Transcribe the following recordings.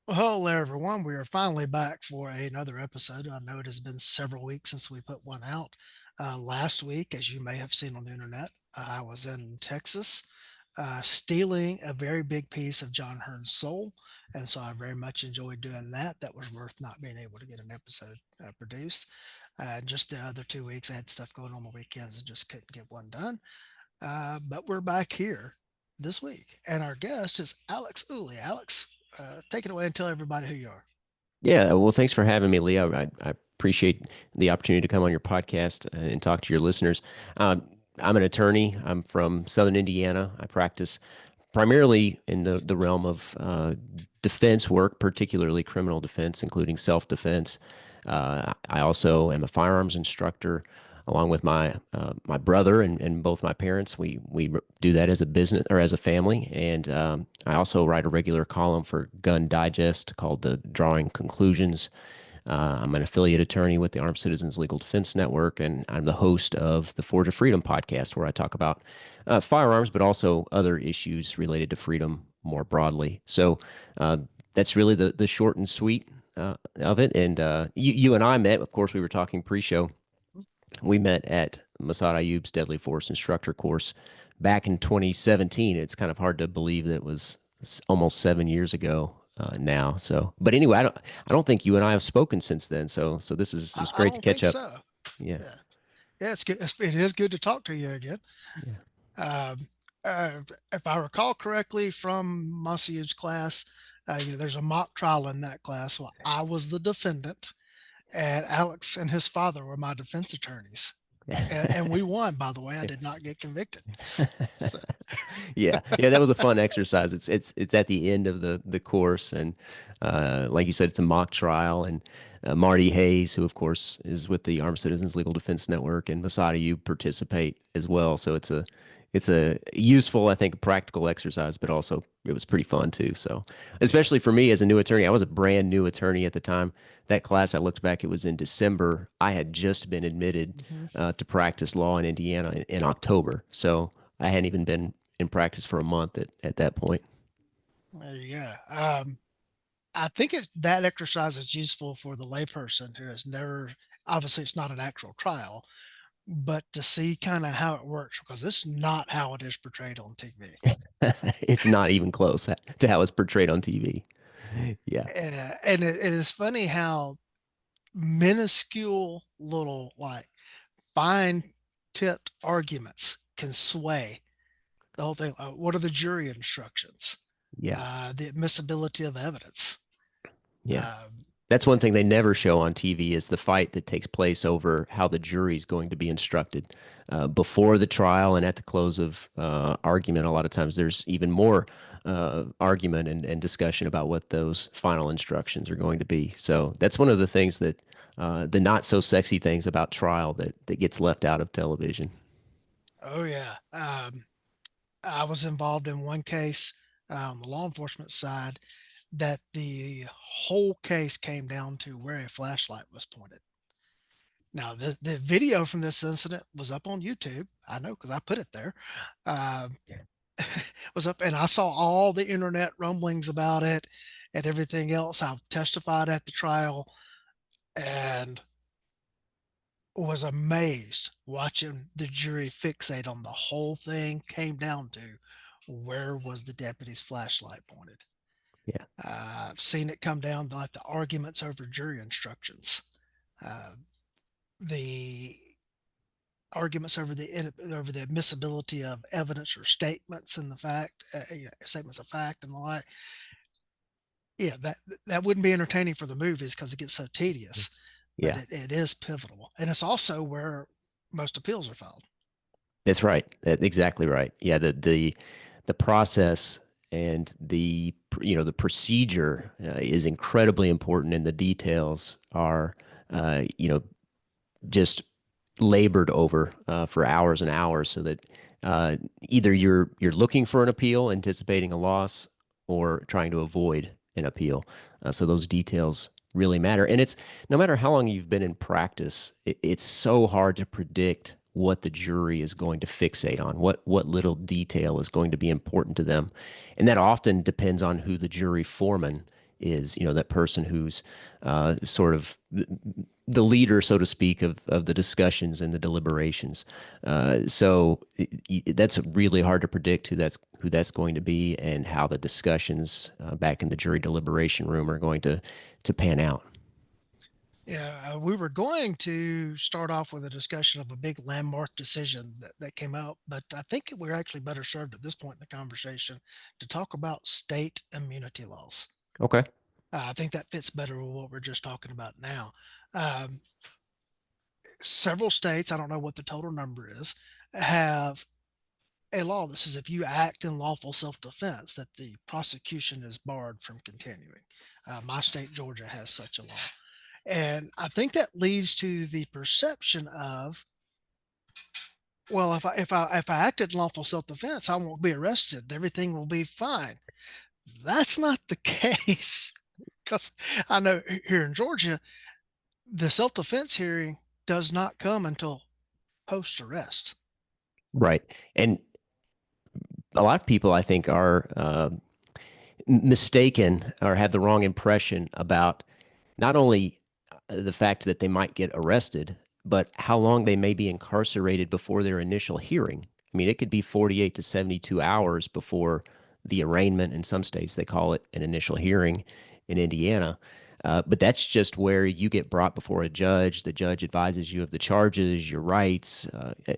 Well, hello there, everyone. We are finally back for another episode. I know it has been several weeks since we put one out. Last week, as you may have seen on the internet, I was in Texas stealing a very big piece of John Hearn's soul. And so I very much enjoyed doing that. That was worth not being able to get an episode produced. Just the other 2 weeks, I had stuff going on the weekends and just couldn't get one done. But we're back here this week, and our guest is Alex Ooley. Alex, take it away and tell everybody who you are. Yeah, well, thanks for having me, Leo. I appreciate the opportunity to come on your podcast and talk to your listeners. I'm an attorney. I'm from Southern Indiana. I practice primarily in the realm of defense work, particularly criminal defense, including self-defense. I also am a firearms instructor, along with my brother and both my parents. We do that as a business or as a family, and I also write a regular column for Gun Digest called the Drawing Conclusions. I'm an affiliate attorney with the Armed Citizens Legal Defense Network, and I'm the host of the Forge of Freedom podcast, where I talk about firearms, but also other issues related to freedom more broadly. So uh, that's really the short and sweet of it. And you and I met, of course, we were talking pre-show. We met at Masad Ayub's Deadly Force Instructor course back in 2017. It's kind of hard to believe that it was almost 7 years ago now. So, but anyway, I don't think you and I have spoken since then. So this is it was I great to don't catch think up. so. Yeah, Yeah, yeah, it's good. It is good to talk to you again. yeah, Um, if I recall correctly from Monsieur's class, there's a mock trial in that class. Well, I was the defendant, and Alex and his father were my defense attorneys. And we won, by the way. I did not get convicted. So, yeah. That was a fun exercise. It's at the end of the course, and like you said, it's a mock trial. And Marty Hayes, who of course is with the Armed Citizens Legal Defense Network, and Masada, you participate as well. So it's a useful, I think, practical exercise, but also it was pretty fun too. So, especially for me as a new attorney, I was a brand new attorney at the time. That class, I looked back, it was in December. I had just been admitted mhm. to practice law in Indiana in October. So I hadn't even been in practice for a month at that point. There you go. I think that exercise is useful for the layperson who has never, obviously, it's not an actual trial, but to see kind of how it works because it's not how it is portrayed on TV. It's not even close to how it's portrayed on TV. Yeah. And it is funny how minuscule little, like fine tipped arguments can sway the whole thing. What are the jury instructions? Yeah. The admissibility of evidence. Yeah. Um, That's one thing they never show on TV is the fight that takes place over how the jury is going to be instructed before the trial and at the close of argument. A lot of times there's even more argument and discussion about what those final instructions are going to be. So that's one of the things that the not so sexy things about trial that gets left out of television. oh yeah. I was involved in one case on the law enforcement side that the whole case came down to where a flashlight was pointed. Now, the video from this incident was up on YouTube. I know because I put it there. Um, was up, and I saw all the internet rumblings about it and everything else. I testified at the trial and was amazed watching the jury fixate on the whole thing came down to where was the deputy's flashlight pointed. Yeah. I've seen it come down to like the arguments over jury instructions, uh, the arguments over the admissibility of evidence or statements and the fact, statements of fact and the like. Yeah, that wouldn't be entertaining for the movies because it gets so tedious, but Yeah. it is pivotal, and it's also where most appeals are filed. That's right. Exactly right. Yeah, the process and the procedure is incredibly important, and the details are just labored over for hours and hours, so that either you're looking for an appeal, anticipating a loss, or trying to avoid an appeal. So those details really matter, and it's no matter how long you've been in practice, it's so hard to predict what the jury is going to fixate on, what little detail is going to be important to them, and that often depends on who the jury foreman is, that person who's sort of the leader, so to speak, of the discussions and the deliberations. So that's really hard to predict who that's going to be and how the discussions back in the jury deliberation room are going to pan out. Yeah, we were going to start off with a discussion of a big landmark decision that came out, but I think we're actually better served at this point in the conversation to talk about state immunity laws. Okay. I think that fits better with what we're just talking about now. Um, Several states, I don't know what the total number is, have a law that says if you act in lawful self-defense, that the prosecution is barred from continuing. My state, Georgia, has such a law. And I think that leads to the perception of, well, if I acted in lawful self-defense, I won't be arrested. Everything will be fine. That's not the case. Because I know here in Georgia, the self-defense hearing does not come until post arrest. Right. And a lot of people, I think, are mistaken or have the wrong impression about not only the fact that they might get arrested, but how long they may be incarcerated before their initial hearing. I mean, it could be 48 to 72 hours before the arraignment. In some states, they call it an initial hearing in Indiana. But that's just where you get brought before a judge. The judge advises you of the charges, your rights,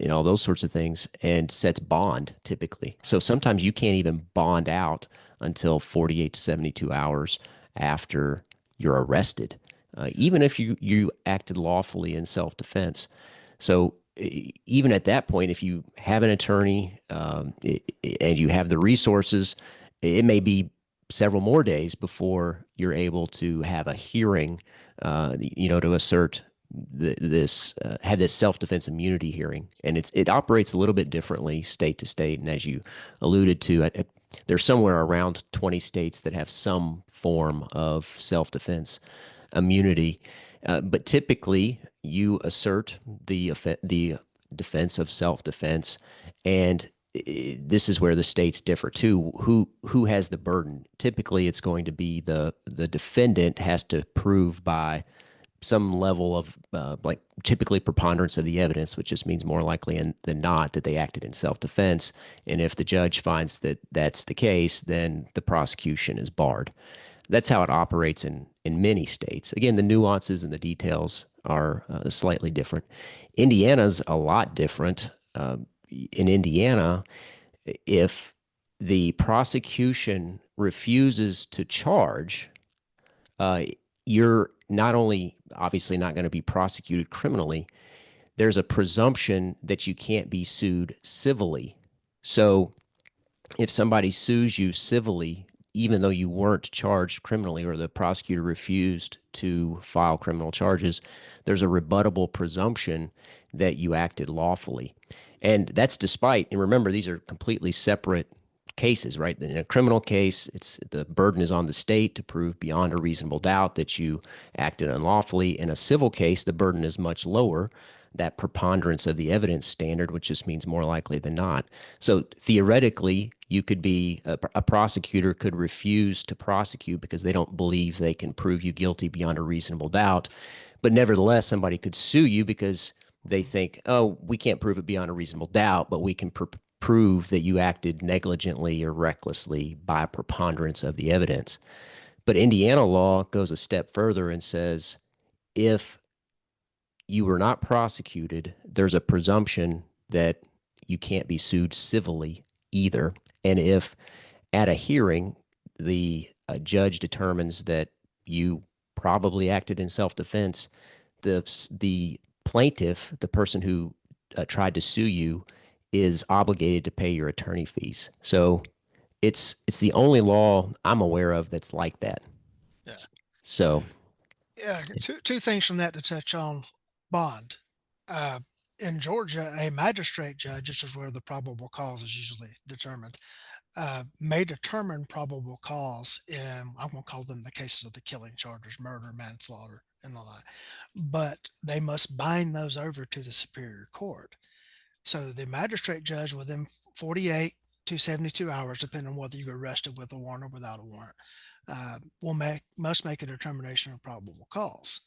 all those sorts of things, and sets bond typically. So sometimes you can't even bond out until 48 to 72 hours after you're arrested, even if you acted lawfully in self defense. So even at that point, if you have an attorney and you have the resources, it may be several more days before you're able to have a hearing, to assert this have this self-defense immunity hearing, and it operates a little bit differently state to state. And as you alluded to, there's somewhere around 20 states that have some form of self-defense immunity, but typically you assert the defense of self-defense, and this is where the states differ too. Who has the burden? Typically, it's going to be the defendant has to prove by some level of like typically preponderance of the evidence, which just means more likely than not that they acted in self-defense. And if the judge finds that that's the case, then the prosecution is barred. That's how it operates in many states. Again, the nuances and the details are slightly different. Indiana's a lot different. In Indiana, if the prosecution refuses to charge, uh, you're not only obviously not going to be prosecuted criminally, there's a presumption that you can't be sued civilly. So if somebody sues you civilly, even though you weren't charged criminally or the prosecutor refused to file criminal charges, there's a rebuttable presumption that you acted lawfully. And that's despite, and remember, these are completely separate cases, right? In a criminal case, it's the burden is on the state to prove beyond a reasonable doubt that you acted unlawfully. In a civil case, the burden is much lower, that preponderance of the evidence standard, which just means more likely than not. So theoretically, you could be a prosecutor could refuse to prosecute because they don't believe they can prove you guilty beyond a reasonable doubt. But nevertheless, somebody could sue you because they think, oh, we can't prove it beyond a reasonable doubt, but we can prove that you acted negligently or recklessly by a preponderance of the evidence. But Indiana law goes a step further and says if you were not prosecuted, there's a presumption that you can't be sued civilly either. And if at a hearing, the judge determines that you probably acted in self defense, the plaintiff, the person who tried to sue you, is obligated to pay your attorney fees. So it's the only law I'm aware of that's like that. Yeah. So Yeah. Two things from that to touch on bond. Uh, in Georgia, a magistrate judge, this is where the probable cause is usually determined, may determine probable cause in, I'm going to call them the cases of the killing charges, murder, manslaughter, and the like. But they must bind those over to the superior court. So the magistrate judge within 48 to 72 hours, depending on whether you were arrested with a warrant or without a warrant, will must make a determination of probable cause.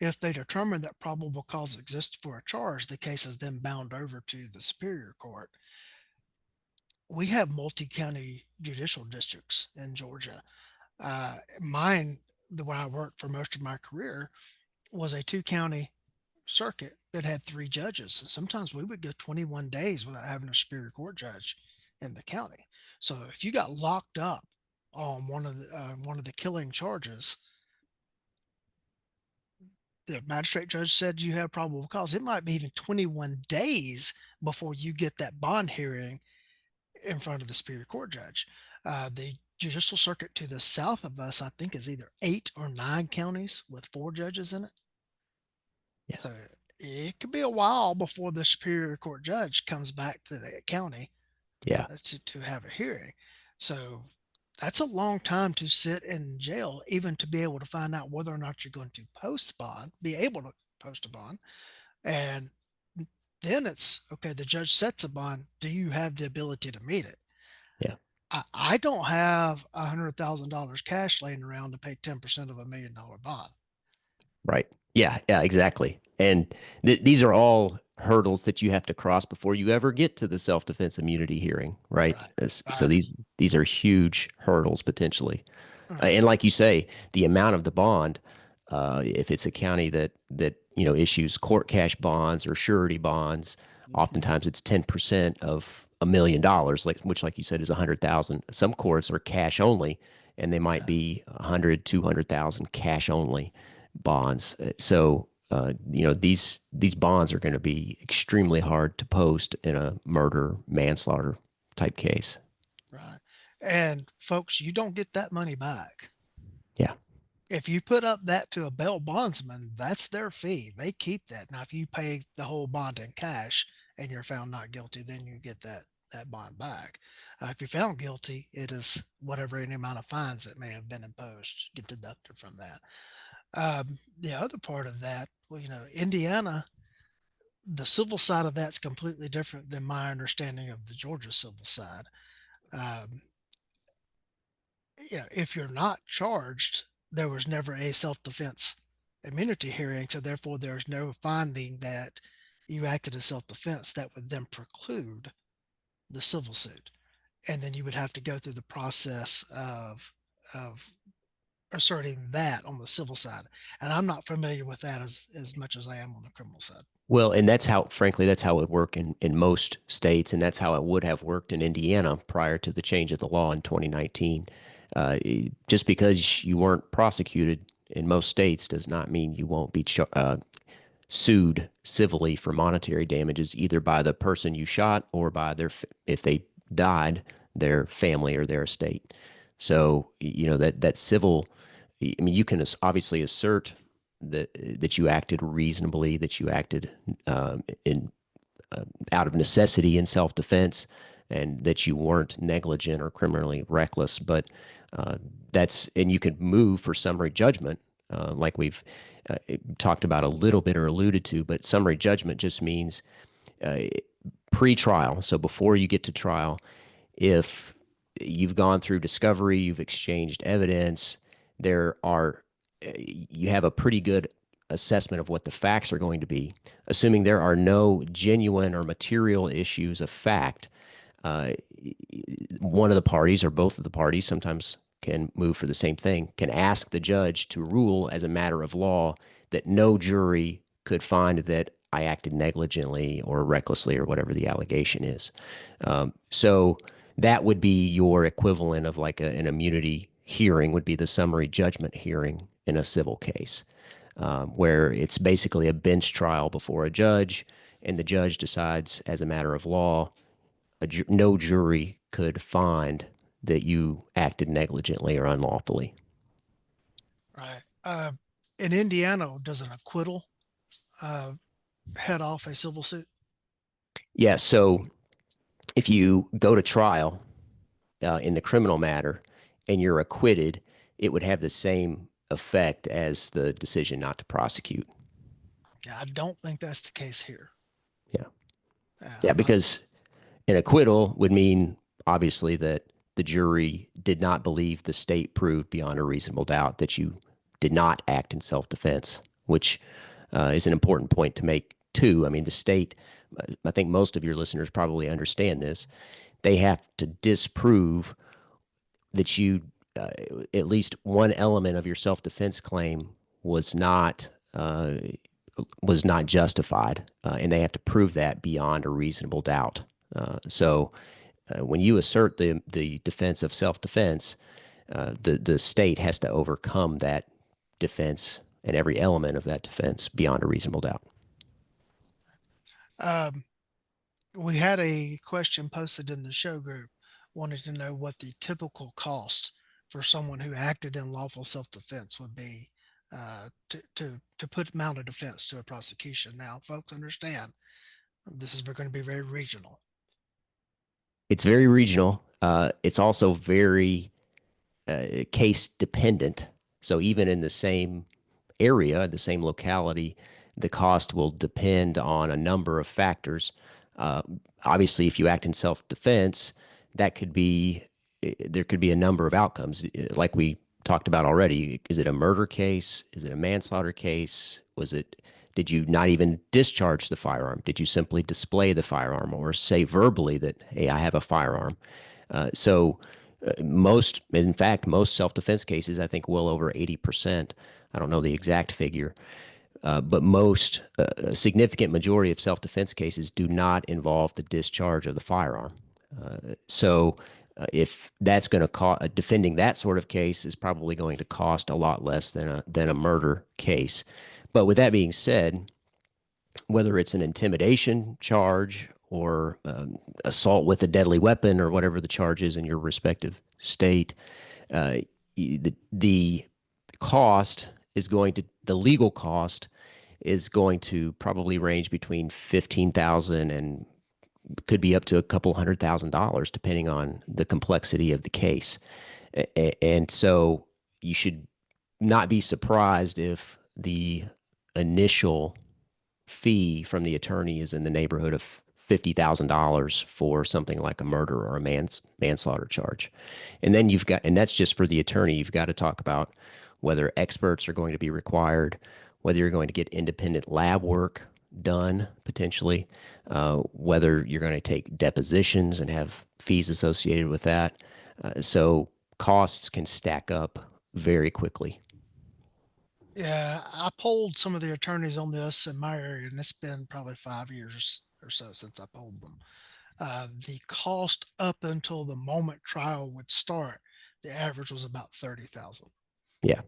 If they determine that probable cause exists for a charge, the case is then bound over to the Superior Court. We have multi-county judicial districts in Georgia. Mine, the way I worked for most of my career, was a two-county circuit that had three judges. And sometimes we would go 21 days without having a Superior Court judge in the county. So if you got locked up on one of the killing charges, the magistrate judge said you have probable cause. It might be even 21 days before you get that bond hearing in front of the Superior Court judge. The judicial circuit to the south of us, I think, is either 8 or 9 counties with 4 judges in it. Yeah. So it could be a while before the Superior Court judge comes back to the county Yeah. to have a hearing. So that's a long time to sit in jail, even to be able to find out whether or not you're going to post bond, be able to post a bond. And then it's okay, the judge sets a bond. Do you have the ability to meet it? Yeah. I don't have $100,000 cash laying around to pay 10% of $1 million bond. Right. Yeah. Yeah. Exactly. And these are all hurdles that you have to cross before you ever get to the self-defense immunity hearing, right? Right. So Right. these are huge hurdles potentially. Right. And like you say, the amount of the bond, if it's a county that issues court cash bonds or surety bonds, Mhm. oftentimes it's 10% of $1 million, which, like you said, is 100,000. Some courts are cash only, and they might Yeah. be 100, 200,000 cash only bonds. These bonds are going to be extremely hard to post in a murder manslaughter type case. Right. And folks, you don't get that money back. Yeah. If you put up that to a bail bondsman, that's their fee. They keep that. Now, if you pay the whole bond in cash and you're found not guilty, then you get that bond back. If you're found guilty, it is whatever any amount of fines that may have been imposed get deducted from that. The other part of that, well, Indiana, the civil side of that's completely different than my understanding of the Georgia civil side. Um, if you're not charged, there was never a self-defense immunity hearing, so therefore there's no finding that you acted as self-defense that would then preclude the civil suit. And then you would have to go through the process of asserting that on the civil side. And I'm not familiar with that as much as I am on the criminal side. Well, and that's how, frankly, that's how it would work in most states, and that's how it would have worked in Indiana prior to the change of the law in 2019. Just because you weren't prosecuted in most states does not mean you won't be sued civilly for monetary damages, either by the person you shot or by if they died, their family or their estate. So that civil, I mean, you can obviously assert that you acted reasonably, that you acted in out of necessity in self defense, and that you weren't negligent or criminally reckless. But and you can move for summary judgment, like we've talked about a little bit or alluded to. But summary judgment just means pre-trial. So before you get to trial, if you've gone through discovery, you've exchanged evidence, you have a pretty good assessment of what the facts are going to be, assuming there are no genuine or material issues of fact. Uh, One of the parties or both of the parties sometimes can move for the same thing, can ask the judge to rule as a matter of law that no jury could find that I acted negligently or recklessly or whatever the allegation is. So that would be your equivalent of like an immunity hearing, would be the summary judgment hearing in a civil case, where it's basically a bench trial before a judge, and the judge decides as a matter of law no jury could find that you acted negligently or unlawfully. Right. In Indiana, does an acquittal uh, head off a civil suit? Yeah, so if you go to trial in the criminal matter and you're acquitted, it would have the same effect as the decision not to prosecute. Yeah, I don't think that's the case here. Yeah. Yeah, I'm not. because an acquittal would mean obviously that the jury did not believe the state proved beyond a reasonable doubt that you did not act in self-defense, which is an important point to make too. I mean, the state, I think most of your listeners probably understand this. They have to disprove that you, at least one element of your self-defense claim was not uh, was not justified, and they have to prove that beyond a reasonable doubt. So when you assert the defense of self-defense, the state has to overcome that defense and every element of that defense beyond a reasonable doubt. Um, we had a question posted in the show group wanted to know what the typical cost for someone who acted in lawful self-defense would be to put mount a defense to a prosecution. Now, folks, understand this is going to be very regional. It's very regional. It's also very case dependent. So even in the same area, the same locality, the cost will depend on a number of factors. Uh, Obviously, if you act in self defense, that could be there could be a number of outcomes, like we talked about already. Is it a murder case? Is it a manslaughter case? Was it? Did you not even discharge the firearm? Did you simply display the firearm or say verbally that, hey, I have a firearm? So most, in fact, most self-defense cases, I think well over 80%. I don't know the exact figure, but most, a significant majority of self-defense cases do not involve the discharge of the firearm. If that's going to cost, defending that sort of case is probably going to cost a lot less than a murder case. But with that being said, whether it's an intimidation charge or assault with a deadly weapon or whatever the charge is in your respective state, uh, the cost is going to the legal cost is going to probably range between 15,000 and could be up to a couple $100,000 depending on the complexity of the case. And so you should not be surprised if the initial fee from the attorney is in the neighborhood of $50,000 for something like a murder or a manslaughter charge. And then and that's just for the attorney. You've got to talk about whether experts are going to be required, whether you're going to get independent lab work done potentially, whether you're going to take depositions and have fees associated with that. So costs can stack up very quickly. Yeah, I polled some of the attorneys on this in my area, and it's been probably 5 years or so since I polled them. The cost up until the moment trial would start, the average was about 30,000. Yeah.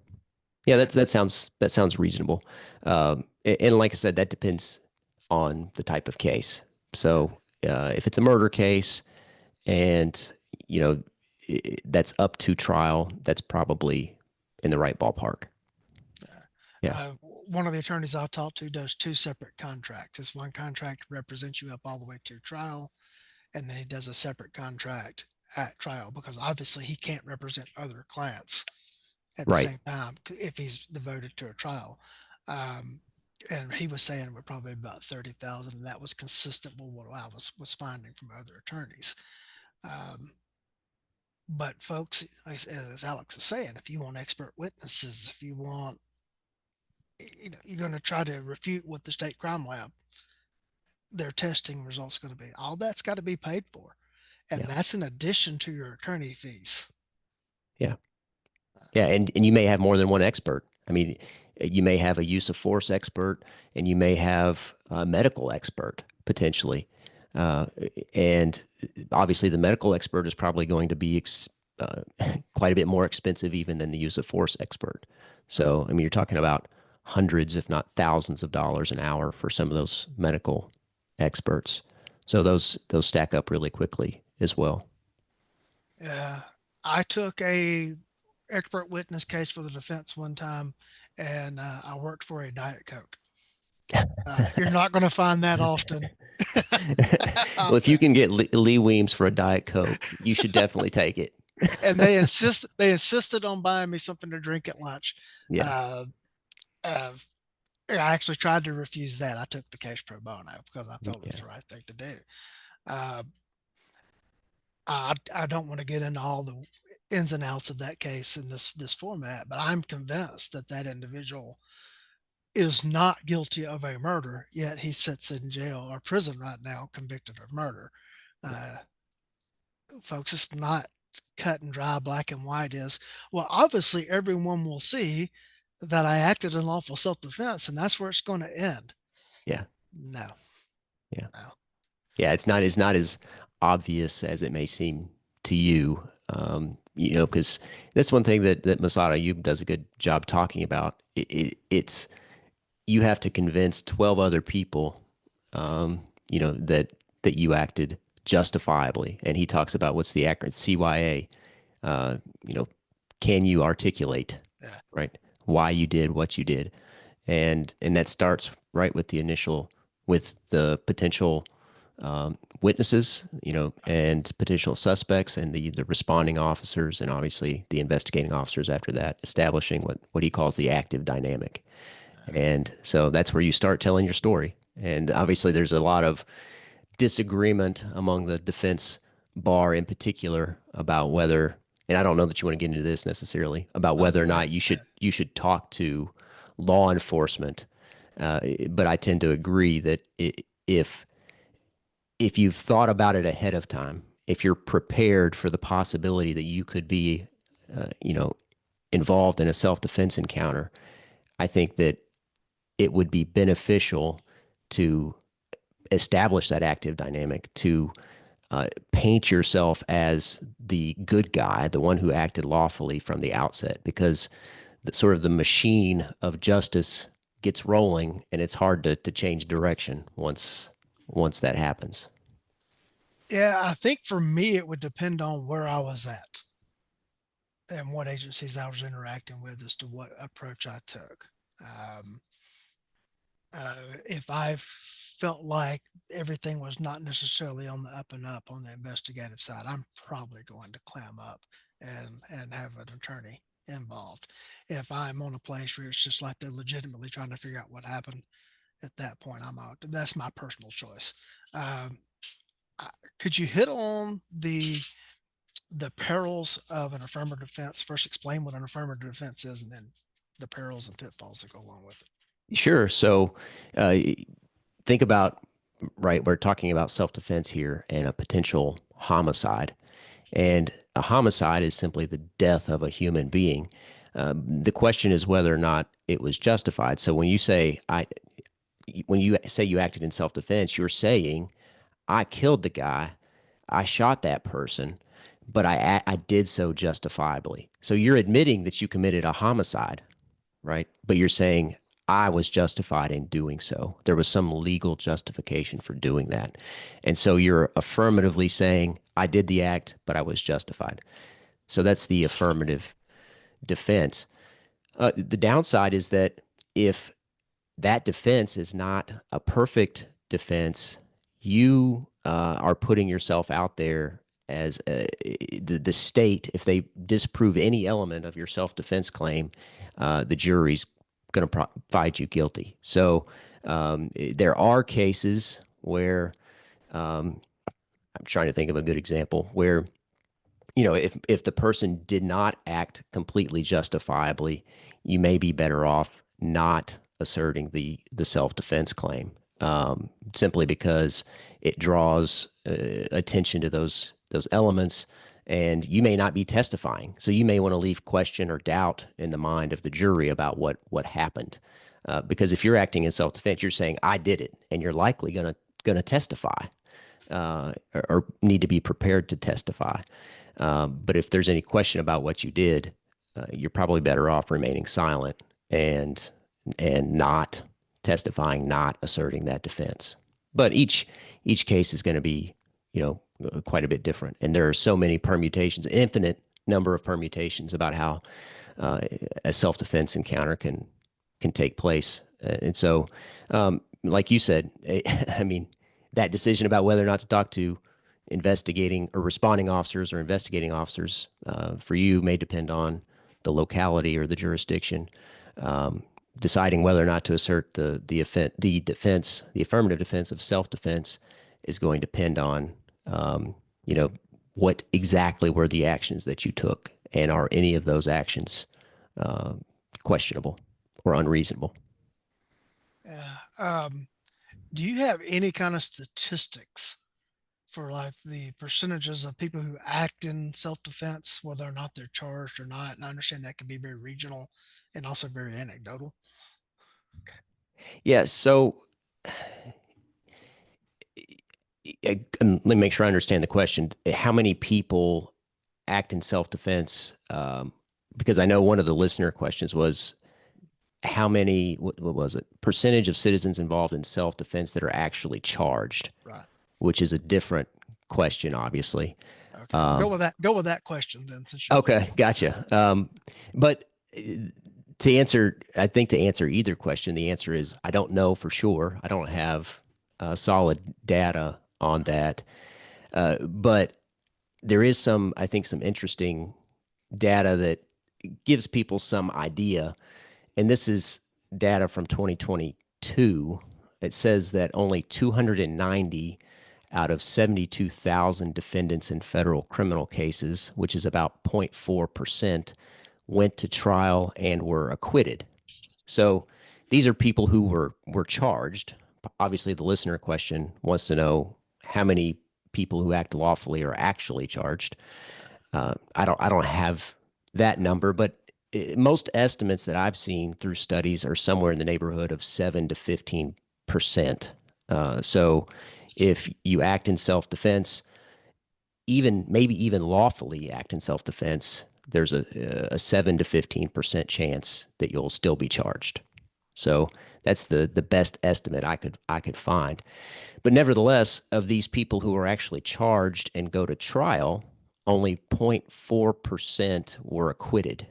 Yeah, And that sounds reasonable. And like I said, that depends on the type of case. So if it's a murder case, and you know that's up to trial, that's probably in the right ballpark. Yeah, one of the attorneys I talked to does two separate contracts. This one contract represents you up all the way to trial, and then he does a separate contract at trial because obviously he can't represent other clients at the right. same time if he's devoted to a trial. Um, and he was saying we're probably about 30,000, and that was consistent with what I was finding from other attorneys. Um, but folks, as Alex is saying, if you want expert witnesses, if you want, you're going to try to refute what the state crime lab, their testing results going to be. All that's got to be paid for, and Yeah, that's in addition to your attorney fees. yeah, yeah. And you may have more than one expert. I mean, you may have a use of force expert, and you may have a medical expert potentially. Uh, and obviously, the medical expert is probably going to be uh, quite a bit more expensive even than the use of force expert. So, I mean, you're talking about hundreds, if not thousands, of dollars an hour for some of those medical experts. So those stack up really quickly as well. Uh, I took a expert witness case for the defense one time, and I worked for a Diet Coke. You're not going to find that often Well, out if you there. can get Lee Weems for a Diet Coke, you should definitely take it. And they insisted on buying me something to drink at lunch. Yeah, Uh, uh, I actually tried to refuse that. I took the case pro bono because I felt it was yeah, the right thing to do. Uh, I don't want to get into all the ins and outs of that case in this format, but I'm convinced that that individual is not guilty of a murder, yet he sits in jail or prison right now, convicted of murder. Uh, Folks, it's not cut and dry, black and white. Is well, obviously, everyone will see that I acted in lawful self defense, and that's where it's going to end. Yeah. No, Yeah. no. Yeah. It's not as obvious as it may seem to you. Because that's one thing that Masada Ayub does a good job talking about. It's you have to convince 12 other people, that you acted justifiably. And he talks about what's the acronym CYA. Uh, you know, can you articulate, Yeah, right, why you did what you did? And that starts right with the initial, with the potential witnesses, and potential suspects, and the responding officers, and obviously the investigating officers after that, establishing what he calls the active dynamic. And so that's where you start telling your story. And obviously, there's a lot of disagreement among the defense bar in particular about whether, and I don't know that you want to get into this necessarily, about oh, whether go or ahead. not you Go should ahead. you should talk to law enforcement. But I tend to agree that if you've thought about it ahead of time, if you're prepared for the possibility that you could be, uh, you know, involved in a self defense encounter, I think that it would be beneficial to establish that active dynamic, to paint yourself as the good guy, the one who acted lawfully from the outset, because sort of the machine of justice gets rolling, and it's hard to change direction once that happens. Yeah, I think for me, it would depend on where I was at and what agencies I was interacting with as to what approach I took. Um, if I felt like everything was not necessarily on the up and up on the investigative side, I'm probably going to clam up and have an attorney involved. If I'm on a place where it's just like they're legitimately trying to figure out what happened, at that point, I'm out. That's my personal choice. Um, could you hit on the perils of an affirmative defense? First, explain what an affirmative defense is, and then the perils and pitfalls that go along with it. Sure. So uh, think about, right, we're talking about self defense here and a potential homicide. And a homicide is simply the death of a human being. The question is whether or not it was justified. So when you say you acted in self defense, you're saying I killed the guy, I shot that person, but I did so justifiably. So you're admitting that you committed a homicide, right? But you're saying I was justified in doing so. There was some legal justification for doing that. And so you're affirmatively saying I did the act, but I was justified. So that's the affirmative defense. The downside is that if that defense is not a perfect defense, you are putting yourself out there as the state. If they disprove any element of your self defense claim, the jury's going to find you guilty. So there are cases where I'm trying to think of a good example where if the person did not act completely justifiably, you may be better off not asserting the self defense claim, simply because it draws attention to those elements, and you may not be testifying, so you may want to leave question or doubt in the mind of the jury about what happened. Because if you're acting in self defense, you're saying I did it, and you're likely gonna testify, or need to be prepared to testify. But if there's any question about what you did, you're probably better off remaining silent and not testifying, not asserting that defense. But each case is going to be, quite a bit different, and there are so many permutations, infinite number of permutations about how uh, a self defense encounter can take place. And so, like you said, I mean, that decision about whether or not to talk to investigating or responding officers or investigating officers for you may depend on the locality or the jurisdiction. Um, Deciding whether or not to assert the affirmative defense of self defense is going to depend on, um, you know what exactly were the actions that you took, and are any of those actions uh, questionable or unreasonable? Yeah. Do you have any kind of statistics for like the percentages of people who act in self-defense, whether or not they're charged or not? And I understand that can be very regional and also very anecdotal. Yeah. So let me make sure I understand the question. How many people act in self defense? Because I know one of the listener questions was how many, what was it, percentage of citizens involved in self defense that are actually charged, Right. which is a different question, obviously. Okay. We'll go with that. Go with that question then, since you're. Okay, gotcha. But to answer, I think to answer either question, the answer is I don't know for sure. I don't have solid data on that. But there is some, I think, some interesting data that gives people some idea. And this is data from 2022. It says that only 290 out of 72,000 defendants in federal criminal cases, which is about 0.4%, went to trial and were acquitted. So these are people who were charged. Obviously, the listener question wants to know how many people who act lawfully are actually charged. I don't have that number, but most estimates that I've seen through studies are somewhere in the neighborhood of 7 to 15%. So if you act in self defense, even maybe even lawfully act in self defense, there's a 7 to 15% chance that you'll still be charged. So that's the best estimate I could find. But nevertheless, of these people who are actually charged and go to trial, only 0.4% were acquitted.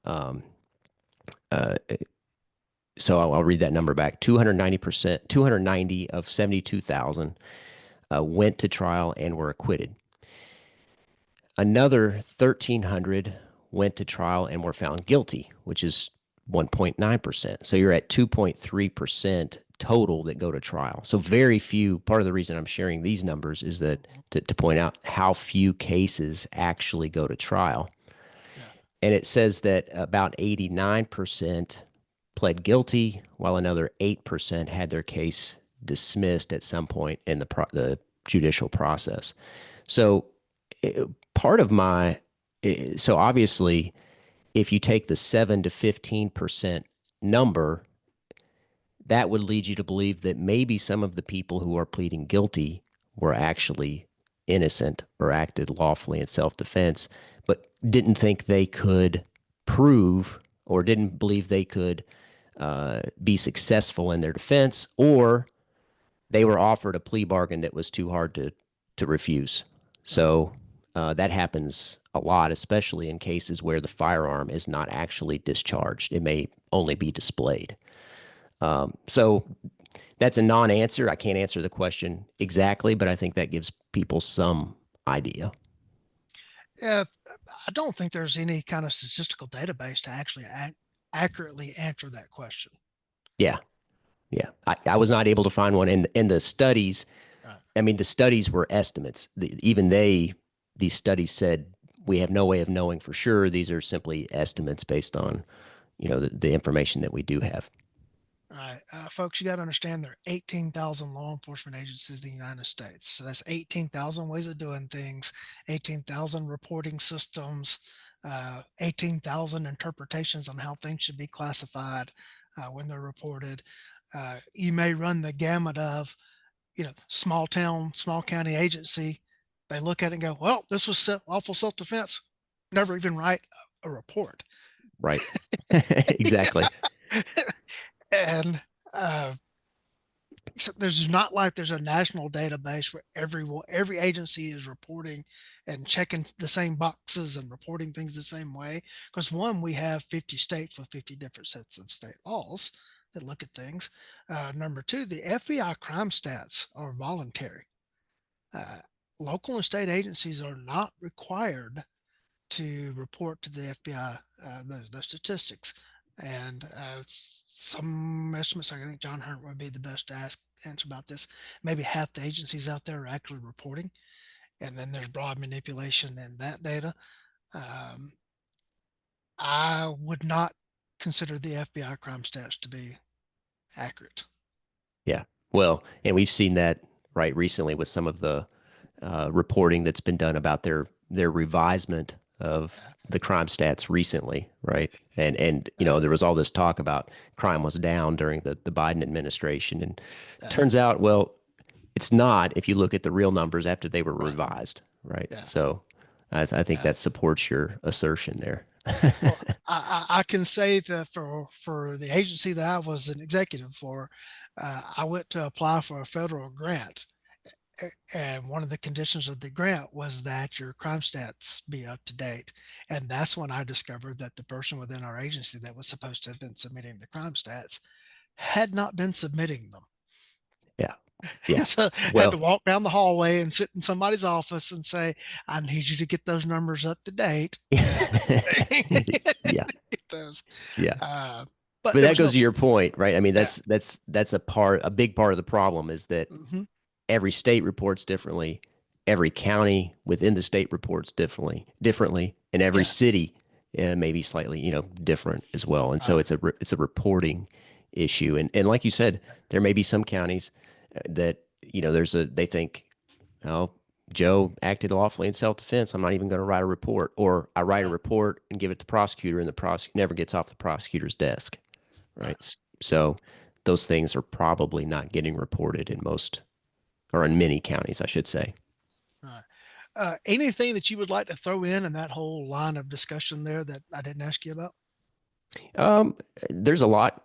Um, uh, so I'll read that number back. 290%, 290 of 72,000 went to trial and were acquitted. Another 1,300 went to trial and were found guilty, which is 1.9%. So you're at 2.3% total that go to trial. So very few. Part of the reason I'm sharing these numbers is that to point out how few cases actually go to trial. Yeah. And it says that about 89% pled guilty, while another 8% had their case dismissed at some point in the judicial process. So part of my so obviously if you take the 7 to 15% number, that would lead you to believe that maybe some of the people who are pleading guilty were actually innocent or acted lawfully in self-defense, but didn't think they could prove or didn't believe they could be successful in their defense, or they were offered a plea bargain that was too hard to refuse. Right. So that happens a lot, especially in cases where the firearm is not actually discharged. It may only be displayed. So that's a non-answer. I can't answer the question exactly, but I think that gives people some idea. Yeah. I don't think there's any kind of statistical database to actually accurately answer that question. Yeah, yeah. I was not able to find one in the studies. Right. I mean, the studies were estimates. Even these studies said we have no way of knowing for sure. These are simply estimates based on, the information that we do have. All right, folks, you got to understand there are 18,000 law enforcement agencies in the United States. So that's 18,000 ways of doing things, 18,000 reporting systems, 18,000 interpretations on how things should be classified when they're reported. You may run the gamut of, small town, small county agency. They look at it and go, well, this was awful self defense. Never even write a report. Right. Exactly. And so there's not like there's a national database where every agency is reporting and checking the same boxes and reporting things the same way. Because one, we have 50 states with 50 different sets of state laws that look at things. Number two, the FBI crime stats are voluntary. Uh, Local and state agencies are not required to report to the FBI those statistics. And some estimates, I think John Hurt would be the best to answer about this. Maybe half the agencies out there are actually reporting. and then there's broad manipulation in that data. Um, I would not consider the FBI crime stats to be accurate. Yeah. Well, and we've seen that right recently with some of the reporting that's been done about their revisement of Uh, the crime stats recently, right? And you uh, know there was all this talk about crime was down during the Biden administration, and uh, turns out, well, it's not if you look at the real numbers after they were right. revised, right? Yeah. So I think Yeah. that supports your assertion there. Well, I can say that for the agency that I was an executive for, I went to apply for a federal grant, and one of the conditions of the grant was that your crime stats be up to date. And that's when I discovered that the person within our agency that was supposed to have been submitting the crime stats had not been submitting them. Yeah. Yeah. So I had to Well, walk down the hallway and sit in somebody's office and say, I need you to get those numbers up to date. And yeah. get those. Yeah. Uh, but But there that was no, goes to your point, right? I mean, yeah. that's a big part of the problem is that Hmm. every state reports differently, every county within the state reports differently, and every Yeah. city maybe slightly, different as well. And so Uh, it's a reporting issue. And like you said, there may be some counties that they think, oh, Joe acted lawfully in self defense. I'm not even going to write a report, or I write a right. report and give it to the prosecutor, and the prosecutor never gets off the prosecutor's desk, Right. right? So those things are probably not getting reported in most or in many counties, I should say. Right. Anything that you would like to throw in that whole line of discussion there that I didn't ask you about? Um, there's a lot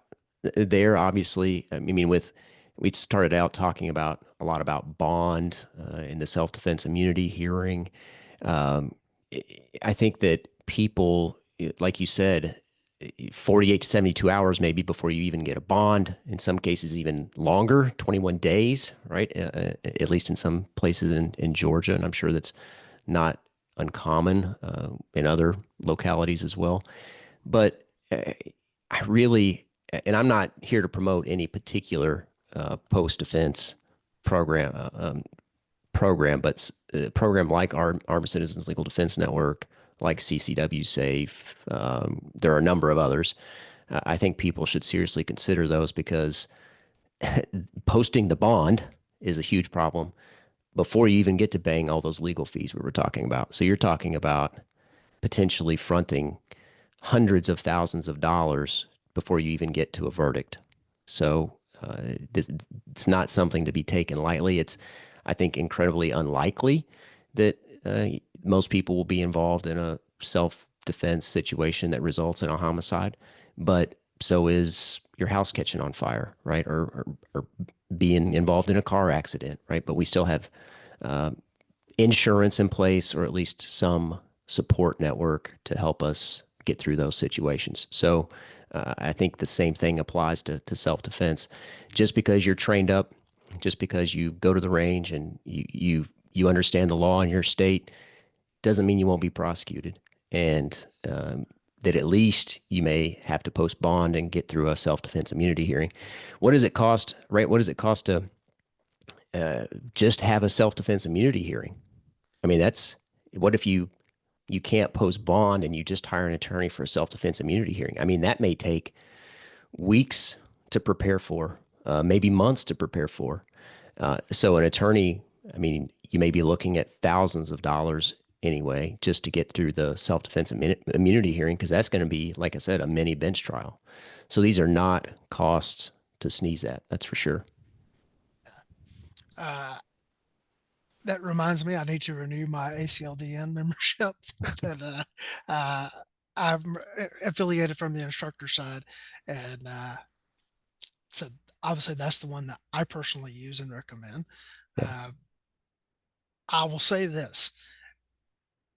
there, obviously. I mean, we started out talking about a lot about bond in the self-defense immunity hearing. Um, I think that people, like you said, 48 to 72 hours maybe before you even get a bond. In some cases, even longer, 21 days, right? At least in some places in Georgia, and I'm sure that's not uncommon in other localities as well. But I really, and I'm not here to promote any particular post defense program, but a program like our Armed Citizens Legal Defense Network, like CCW Safe, there are a number of others. I think people should seriously consider those because posting the bond is a huge problem before you even get to paying all those legal fees we were talking about. So you're talking about potentially fronting hundreds of thousands of dollars before you even get to a verdict. So it's not something to be taken lightly. It's, I think, incredibly unlikely that most people will be involved in a self defense situation that results in a homicide, but so is your house catching on fire, right? Or being involved in a car accident, right? But we still have uh, insurance in place, or at least some support network to help us get through those situations. So I think the same thing applies to self defense. Just because you're trained up, just because you go to the range and you understand the law in your state, doesn't mean you won't be prosecuted. And that at least you may have to post bond and get through a self defense immunity hearing. What does it cost, right? What does it cost to just have a self defense immunity hearing? I mean, that's what if you can't post bond and you just hire an attorney for a self defense immunity hearing? I mean, that may take weeks to prepare for, maybe months to prepare for. So an attorney, I mean, you may be looking at thousands of dollars anyway just to get through the self defense immunity hearing because that's going to be, like I said, a mini bench trial. So these are not costs to sneeze at. That's for sure. Uh, that reminds me, I need to renew my ACLDN membership. that uh, I'm affiliated from the instructor side, and so obviously that's the one that I personally use and recommend. Yeah. Uh, I will say this: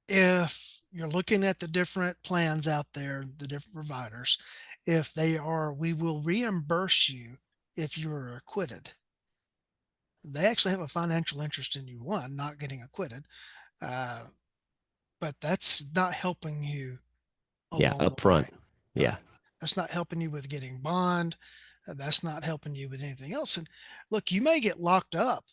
if you're looking at the different plans out there, the different providers, if they are, we will reimburse you if you are acquitted. They actually have a financial interest in you, one, not getting acquitted, uh, but that's not helping you Yeah. along the Up way, front. Yeah. right? That's not helping you with getting bond. That's not helping you with anything else. And look, you may get locked up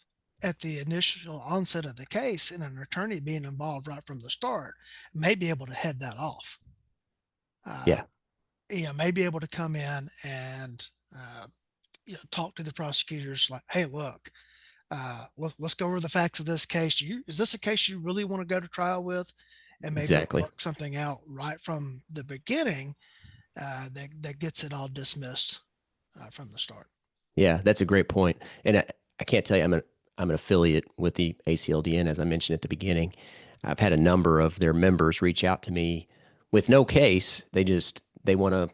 at the initial onset of the case, and an attorney being involved right from the start may be able to head that off. Uh, Yeah, may be able to come in and talk to the prosecutors like, hey, look, let's go over the facts of this case. Is this a case you really want to go to trial with? And maybe exactly. work something out right from the beginning that gets it all dismissed from the start. Yeah, that's a great point. And I can't tell you, I'm an affiliate with the ACLDN, as I mentioned at the beginning. I've had a number of their members reach out to me with no case. They want to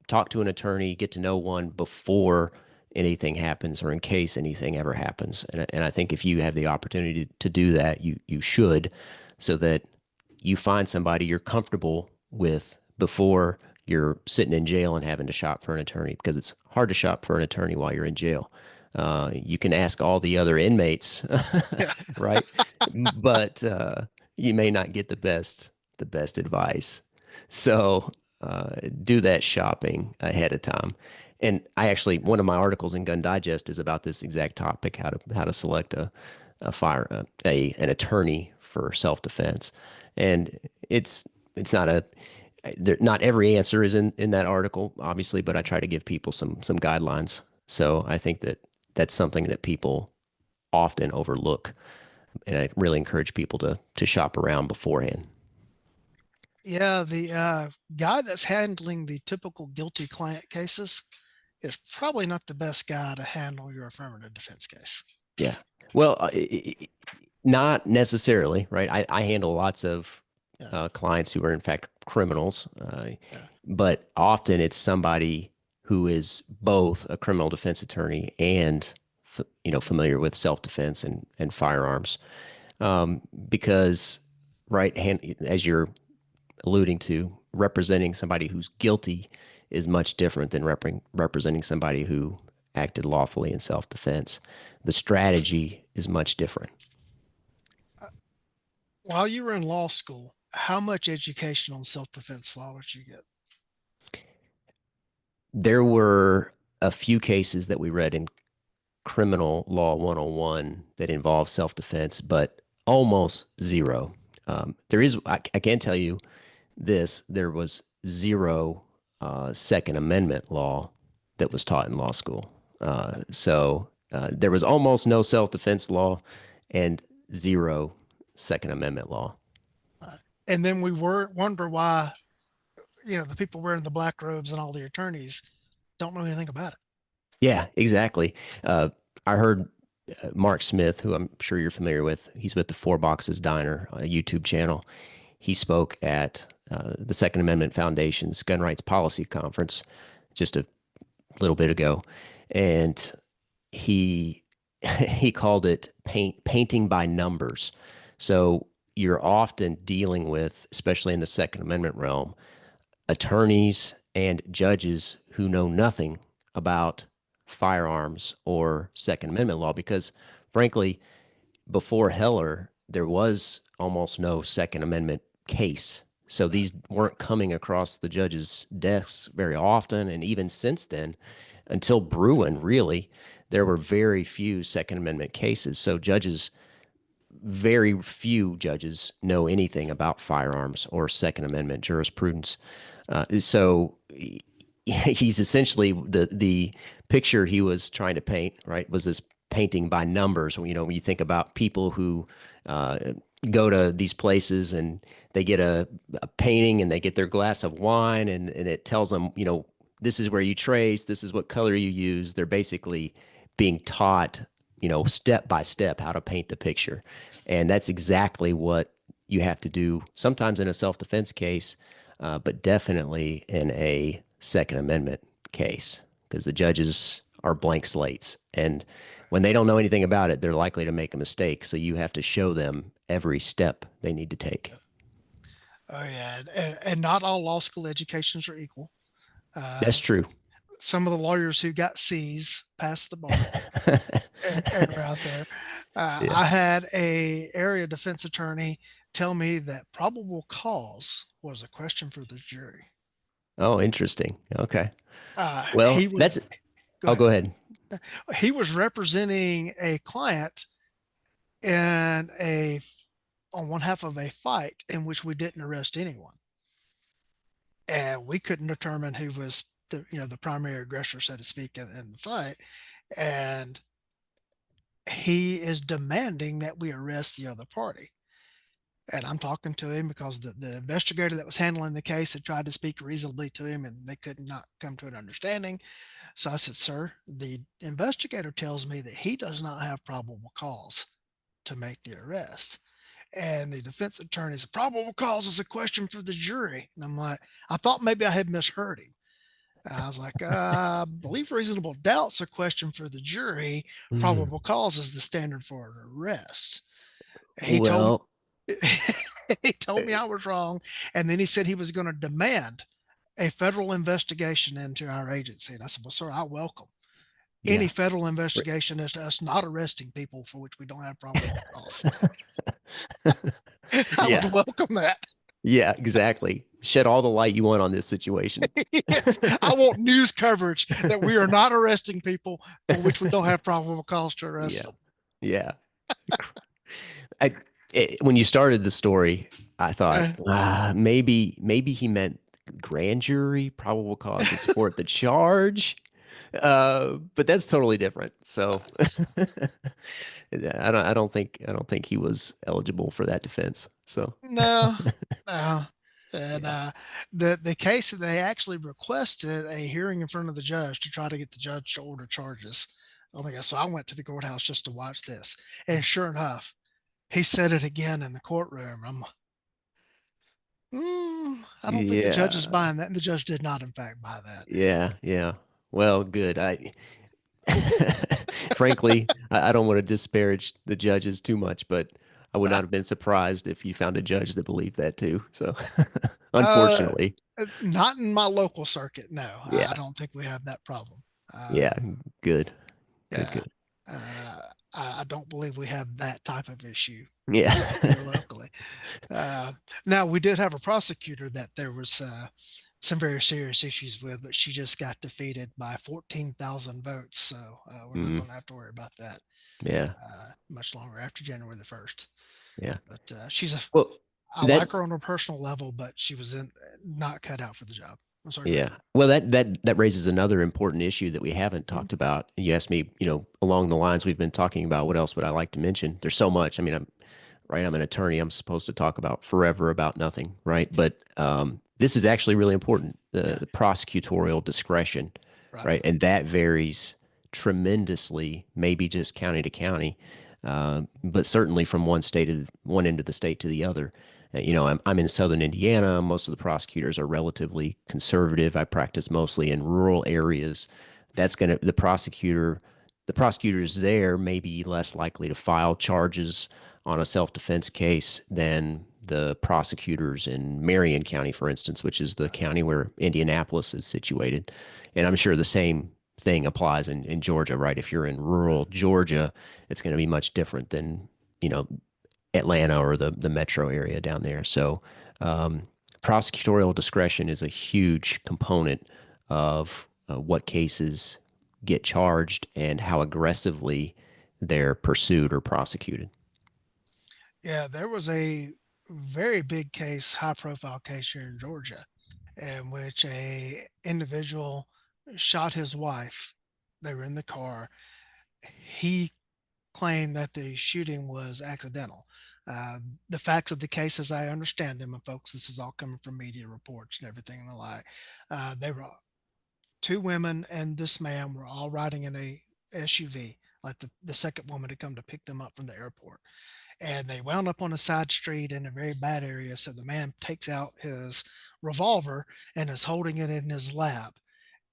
talk to an attorney, get to know one before anything happens or in case anything ever happens. And I think if you have the opportunity to do that, you should, so that you find somebody you're comfortable with before you're sitting in jail and having to shop for an attorney, because it's hard to shop for an attorney while you're in jail. You can ask all the other inmates, Yeah. right? But you may not get the best advice. So do that shopping ahead of time. And I actually, one of my articles in Gun Digest is about this exact topic: how to select a fire an attorney for self defense. And it's not a not every answer is in that article, obviously, but I try to give people some guidelines. So I think that that's something that people often overlook, and I really encourage people to shop around beforehand. Yeah, the guy that's handling the typical guilty client cases is probably not the best guy to handle your affirmative defense case. Yeah. Well, not necessarily, right? I handle lots of Yeah, clients who are in fact criminals, yeah, but often it's somebody who is both a criminal defense attorney and familiar with self defense and firearms, because right hand, as you're alluding to, representing somebody who's guilty is much different than representing somebody who acted lawfully in self defense. The strategy is much different. uh, while you were in law school, how much education on self-defense law did you get? There were a few cases that we read in criminal law 101 that involve self defense, but almost zero. I can tell you this: there was zero Second Amendment law that was taught in law school. There was almost no self defense law and zero Second Amendment law. uh, and then we wonder why the people wearing the black robes and all the attorneys don't know anything about it. Yeah, exactly. Uh, I heard Mark Smith, who I'm sure you're familiar with. He's with the Four Boxes Diner, a YouTube channel. He spoke at the Second Amendment Foundation's Gun Rights Policy Conference just a little bit ago, and he he called it painting by numbers. So you're often dealing with, especially in the Second Amendment realm, attorneys and judges who know nothing about firearms or Second Amendment law, because, frankly, before Heller, there was almost no Second Amendment case. So these weren't coming across the judge's desks very often. And even since then, until Bruin, really, there were very few Second Amendment cases. So very few judges know anything about firearms or Second Amendment jurisprudence. So he's essentially the picture he was trying to paint, right, was this painting by numbers. When you think about people who uh, go to these places and they get a painting and they get their glass of wine, and it tells them, this is where you trace, this is what color you use. They're basically being taught, step by step how to paint the picture. And that's exactly what you have to do sometimes in a self defense case, but definitely in a Second Amendment case, because the judges are blank slates. And when they don't know anything about it, they're likely to make a mistake. So you have to show them every step they need to take. Oh yeah, and not all law school educations are equal. Uh, That's true. some of the lawyers who got C's passed the bar and are out there. Yeah. I had a area defense attorney tell me that probable cause was a question for the jury. Oh, interesting. Okay. He Well, was that's, Go I'll ahead. go ahead. He was representing a client in a on one half of a fight in which we didn't arrest anyone, and we couldn't determine who was the primary aggressor, so to speak, in the fight. And he is demanding that we arrest the other party. And I'm talking to him because the investigator that was handling the case had tried to speak reasonably to him and they could not come to an understanding. So I said, "Sir, the investigator tells me that he does not have probable cause to make the arrest." And the defense attorney said, "Probable cause is a question for the jury." And I'm like, I thought maybe I had misheard him. And I was like, I believe reasonable doubt's a question for the jury. Mm. Probable cause is the standard for an arrest. He told Well, he told me eh, I was wrong, and then he said he was going to demand a federal investigation into our agency. And I said, "Well, sir, I welcome any yeah. federal investigation as to us not arresting people for which we don't have probable cause." I would Yeah. welcome that. Yeah, exactly. Shed all the light you want on this situation. Yes, I want news coverage that we are not arresting people for which we don't have probable cause to arrest Yeah. them. Yeah. I, when you started the story, I thought Uh, maybe he meant grand jury, probable cause to support the charge, but that's totally different. So I don't think he was eligible for that defense. So no, no. And yeah, the case that they actually requested a hearing in front of the judge to try to get the judge to order charges. Oh my God. So I went to the courthouse just to watch this. And sure enough, he said it again in the courtroom. I don't think the judge is yeah, buying that. And the judge did not, in fact, buy that. yeah. Well, good. Frankly, I don't want to disparage the judges too much, but I would not have been surprised if you found a judge that believed that too. So, Uh, unfortunately, Not in my local circuit. No, I yeah, don't think we have that problem. yeah, good, good, Yeah, good. I don't believe we have that type of issue Yeah, here locally. Uh, Now we did have a prosecutor that there was some very serious issues with, but she just got defeated by 14,000 votes. So we're not mm, going to have to worry about that yeah, much longer after January the 1st. yeah. But Well, I like that her on a personal level, but she was not cut out for the job. I'm sorry, go ahead. Yeah. Well, that raises another important issue that we haven't Mhm. talked about. You asked me, along the lines we've been talking about, what else would I like to mention? There's so much. I mean, I'm an attorney. I'm supposed to talk about forever about nothing, right? But this is actually really important. The, Yeah, the prosecutorial discretion, right. right? And that varies tremendously, maybe just county to county, but certainly from one end of the state to the other. I'm in Southern Indiana. Most of the prosecutors are relatively conservative. I practice mostly in rural areas. That's going to the prosecutors there may be less likely to file charges on a self-defense case than the prosecutors in Marion County, for instance, which is the Right. county where Indianapolis is situated. And I'm sure the same thing applies in Georgia, right? If you're in rural Georgia, it's going to be much different than, you know, Atlanta or the metro area down there. So, prosecutorial discretion is a huge component of what cases get charged and how aggressively they're pursued or prosecuted. Yeah, there was a very big case, high profile case here in Georgia, in which a individual shot his wife. They were in the car. He claimed that the shooting was accidental. Uh, the facts of the case, as I understand them, and folks, this is all coming from media reports and everything and the like. They were two women and this man were all riding in a SUV. Like the second woman had come to pick them up from the airport, and they wound up on a side street in a very bad area. So the man takes out his revolver and is holding it in his lap.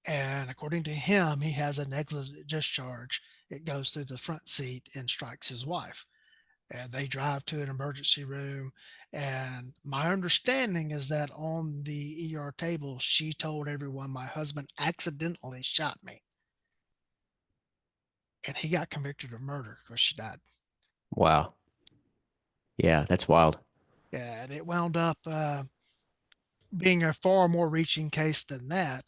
And according to him, he has a negligent discharge. It goes through the front seat and strikes his wife. And they drive to an emergency room. And my understanding is that on the ER table, she told everyone, "My husband accidentally shot me." And he got convicted of murder because she died. Wow. Yeah, that's wild. And it wound up being a far more reaching case than that,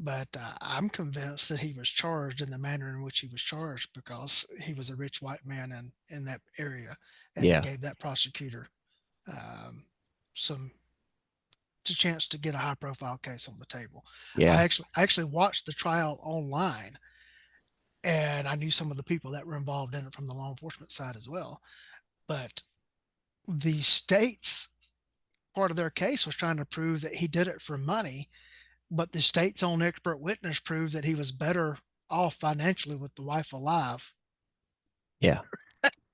but I'm convinced that he was charged in the manner in which he was charged because he was a rich white man in that area, and it Yeah. gave that prosecutor um, some chance to get a high profile case on the table. Yeah. I actually watched the trial online, and I knew some of the people that were involved in it from the law enforcement side as well. But the state's part of their case was trying to prove that he did it for money, but the state's own expert witness proved that he was better off financially with the wife alive Yeah.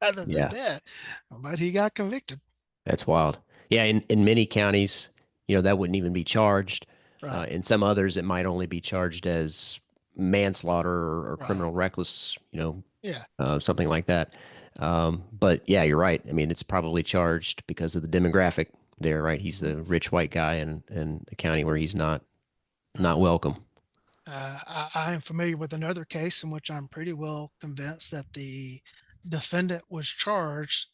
rather than Yeah. dead. But he got convicted. That's wild. Yeah. In many counties, that wouldn't even be charged. Right. In some others, it might only be charged as manslaughter or Right. criminal reckless, Yeah. something like that. But yeah, you're right. I mean, it's probably charged because of the demographic there, right? He's the rich white guy in a county where he's not Uh, welcome. I am familiar with another case in which I'm pretty well convinced that the defendant was charged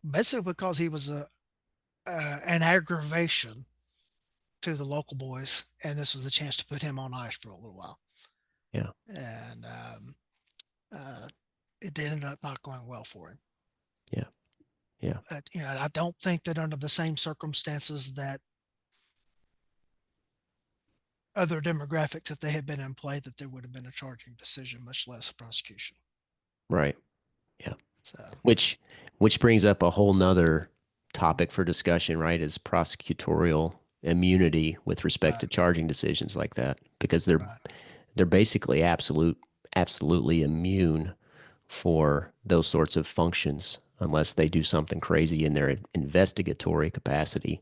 basically because he was an aggravation to the local boys, and this was a chance to put him on ice for a little while. Yeah. And uh, it ended up not going well for him. Yeah. Yeah. But I don't think that under the same circumstances that other demographics, if they had been in play, that there would have been a charging decision, much less a prosecution. Right. Yeah. So, Which which brings up a whole nother topic for discussion, right? Is prosecutorial immunity with respect to right, charging decisions like that, because they're right, they're basically absolutely immune for those sorts of functions unless they do something crazy in their investigatory capacity,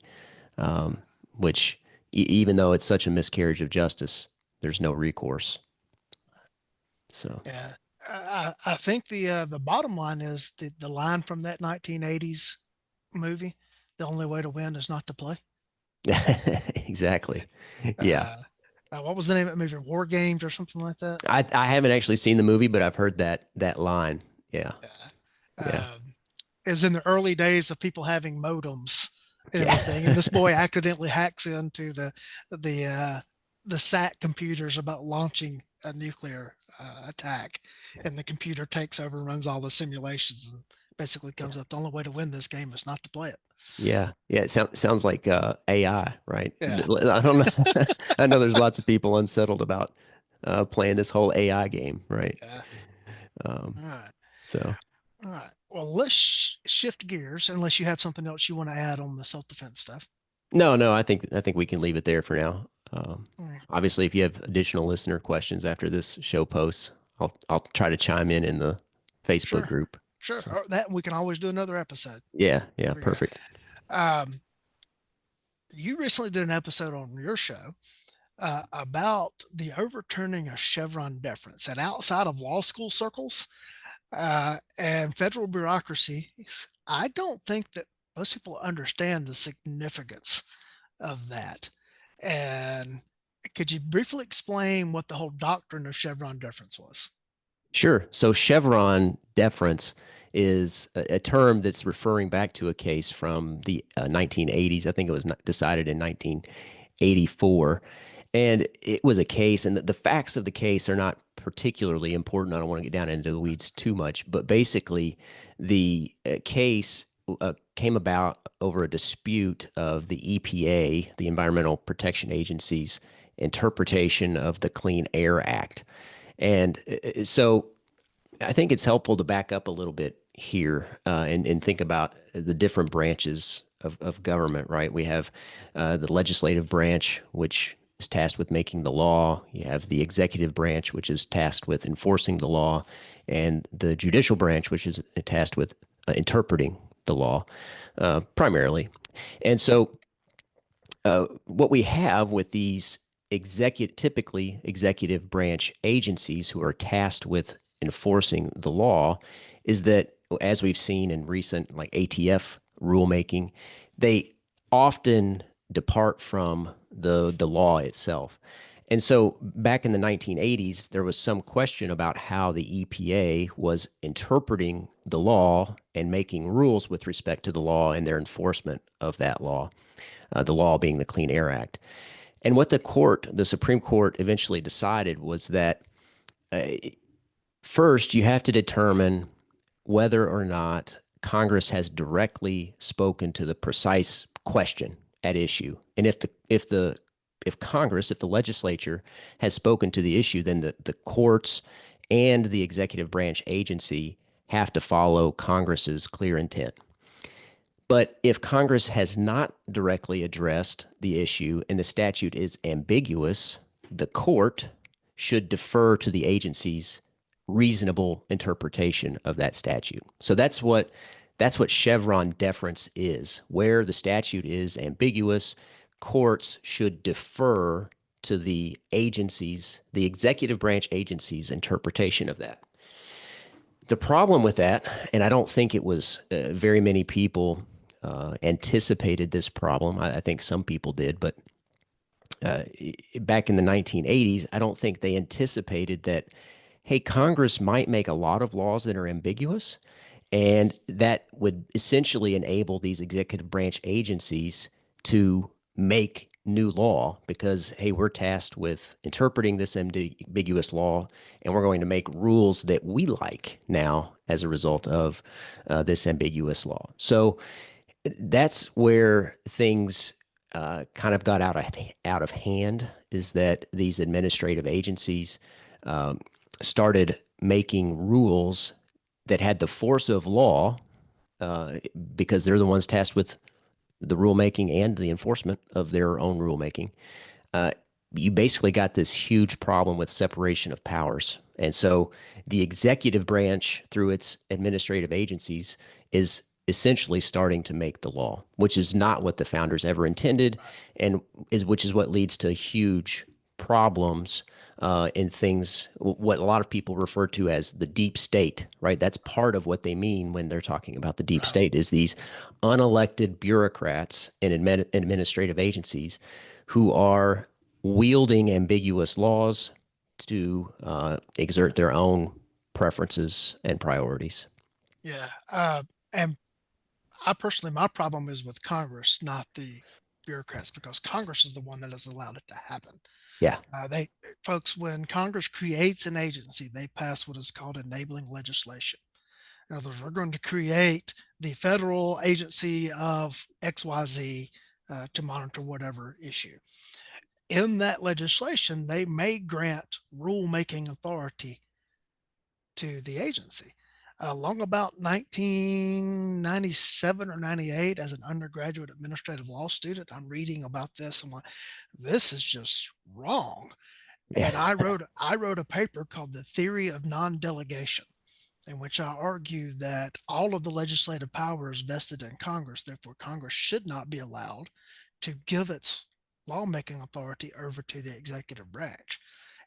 um, which even though it's such a miscarriage of justice, there's no recourse. So yeah. I think the bottom line is the line from that 1980s movie. The only way to win is not to play. exactly. Yeah. Uh, what was the name of that movie? War Games or something like that. I haven't actually seen the movie, but I've heard that line. Yeah. Yeah. Um, it was in the early days of people having modems and everything, and Yeah. this boy accidentally hacks into the the SAT computers about launching a nuclear attack, and the computer takes over and runs all the simulations, and basically Yeah. comes up the only way to win this game is not to play it. Yeah. Yeah. It sounds like AI, right? Yeah, I don't know. I know there's lots of people unsettled about playing this whole AI game, right? yeah. Um, All right, so all right. Well, let's shift gears, unless you have something else you want to add on the self defense stuff. no, I think we can leave it there for now. All right. Obviously, if you have additional listener questions after this show posts, I'll try to chime in the Facebook Sure, group. sure. So Or that we can always do another episode. yeah, Yeah. perfect. Um, you recently did an episode on your show about the overturning of Chevron deference. And outside of law school circles and federal bureaucracy, I don't think that most people understand the significance of that. And could you briefly explain what the whole doctrine of Chevron deference was? Sure. So Chevron deference is a term that's referring back to a case from the 1980s. I think it was decided in 1984. And it was a case, and the facts of the case are not particularly important. I don't want to get down into the weeds too much, but basically, the case came about over a dispute of the EPA, the Environmental Protection Agency's interpretation of the Clean Air Act. And so I think it's helpful to back up a little bit here and think about the different branches of government, right? We have the legislative branch, which is tasked with making the law. You have the executive branch, which is tasked with enforcing the law, and the judicial branch, which is tasked with interpreting the law primarily. And so what we have with these typically executive branch agencies who are tasked with enforcing the law is that, as we've seen in recent like ATF rulemaking, they often depart from the law itself. And so back in the 1980s, there was some question about how the EPA was interpreting the law and making rules with respect to the law and their enforcement of that law, the law being the Clean Air Act. And what the Supreme Court eventually decided was that uh, first you have to determine whether or not Congress has directly spoken to the precise question at issue. And if Congress, if the legislature has spoken to the issue, then the courts and the executive branch agency have to follow Congress's clear intent. But if Congress has not directly addressed the issue and the statute is ambiguous, the court should defer to the agency's reasonable interpretation of that statute. So that's what Chevron deference is. Where the statute is ambiguous, courts should defer to the executive branch agency's interpretation of that. The problem with that, and I don't think it was very many people anticipated this problem. I think some people did, but uh, back in the 1980s, I don't think they anticipated that, hey, Congress might make a lot of laws that are ambiguous, and that would essentially enable these executive branch agencies to make new law because, hey, we're tasked with interpreting this ambiguous law, and we're going to make rules that we like now as a result of this ambiguous law. So that's where things kind of got out of hand. Is that these administrative agencies um, started making rules that had the force of law uh, because they're the ones tasked with the rulemaking and the enforcement of their own rulemaking. Uh, you basically got this huge problem with separation of powers. And so the executive branch, through its administrative agencies, is essentially starting to make the law, which is not what the founders ever intended, and which is what leads to huge problems in things, what a lot of people refer to as the deep state, right? That's part of what they mean when they're talking about the deep Right. state is these unelected bureaucrats in administrative agencies who are wielding ambiguous laws to exert their own preferences and priorities. Yeah. And I personally, my problem is with Congress, not the bureaucrats, because Congress is the one that has allowed it to happen. Yeah, They folks, when Congress creates an agency, they pass what is called enabling legislation. In other words, we're going to create the federal agency of XYZ to monitor whatever issue. In that legislation, they may grant rulemaking authority to the agency. Long about 1997 or 98, as an undergraduate administrative law student, I'm reading about this. I'm like, this is just wrong. yeah, And I wrote a paper called The Theory of Non-Delegation, in which I argue that all of the legislative power is vested in Congress. Therefore, Congress should not be allowed to give its lawmaking authority over to the executive branch.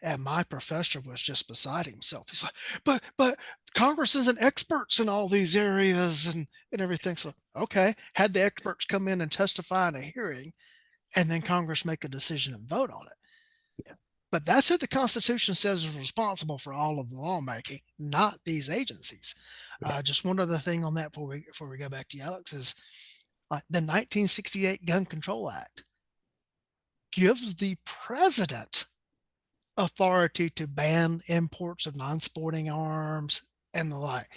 And my professor was just beside himself. He's like, but Congress isn't experts in all these areas and everything. So, okay, had the experts come in and testify in a hearing, and then Congress make a decision and vote on it. yeah, But that's who the Constitution says is responsible for all of the lawmaking, not these agencies. yeah, Just one other thing on that before we go back to you, Alex, is the 1968 Gun Control Act gives the president authority to ban imports of non-sporting arms and the like.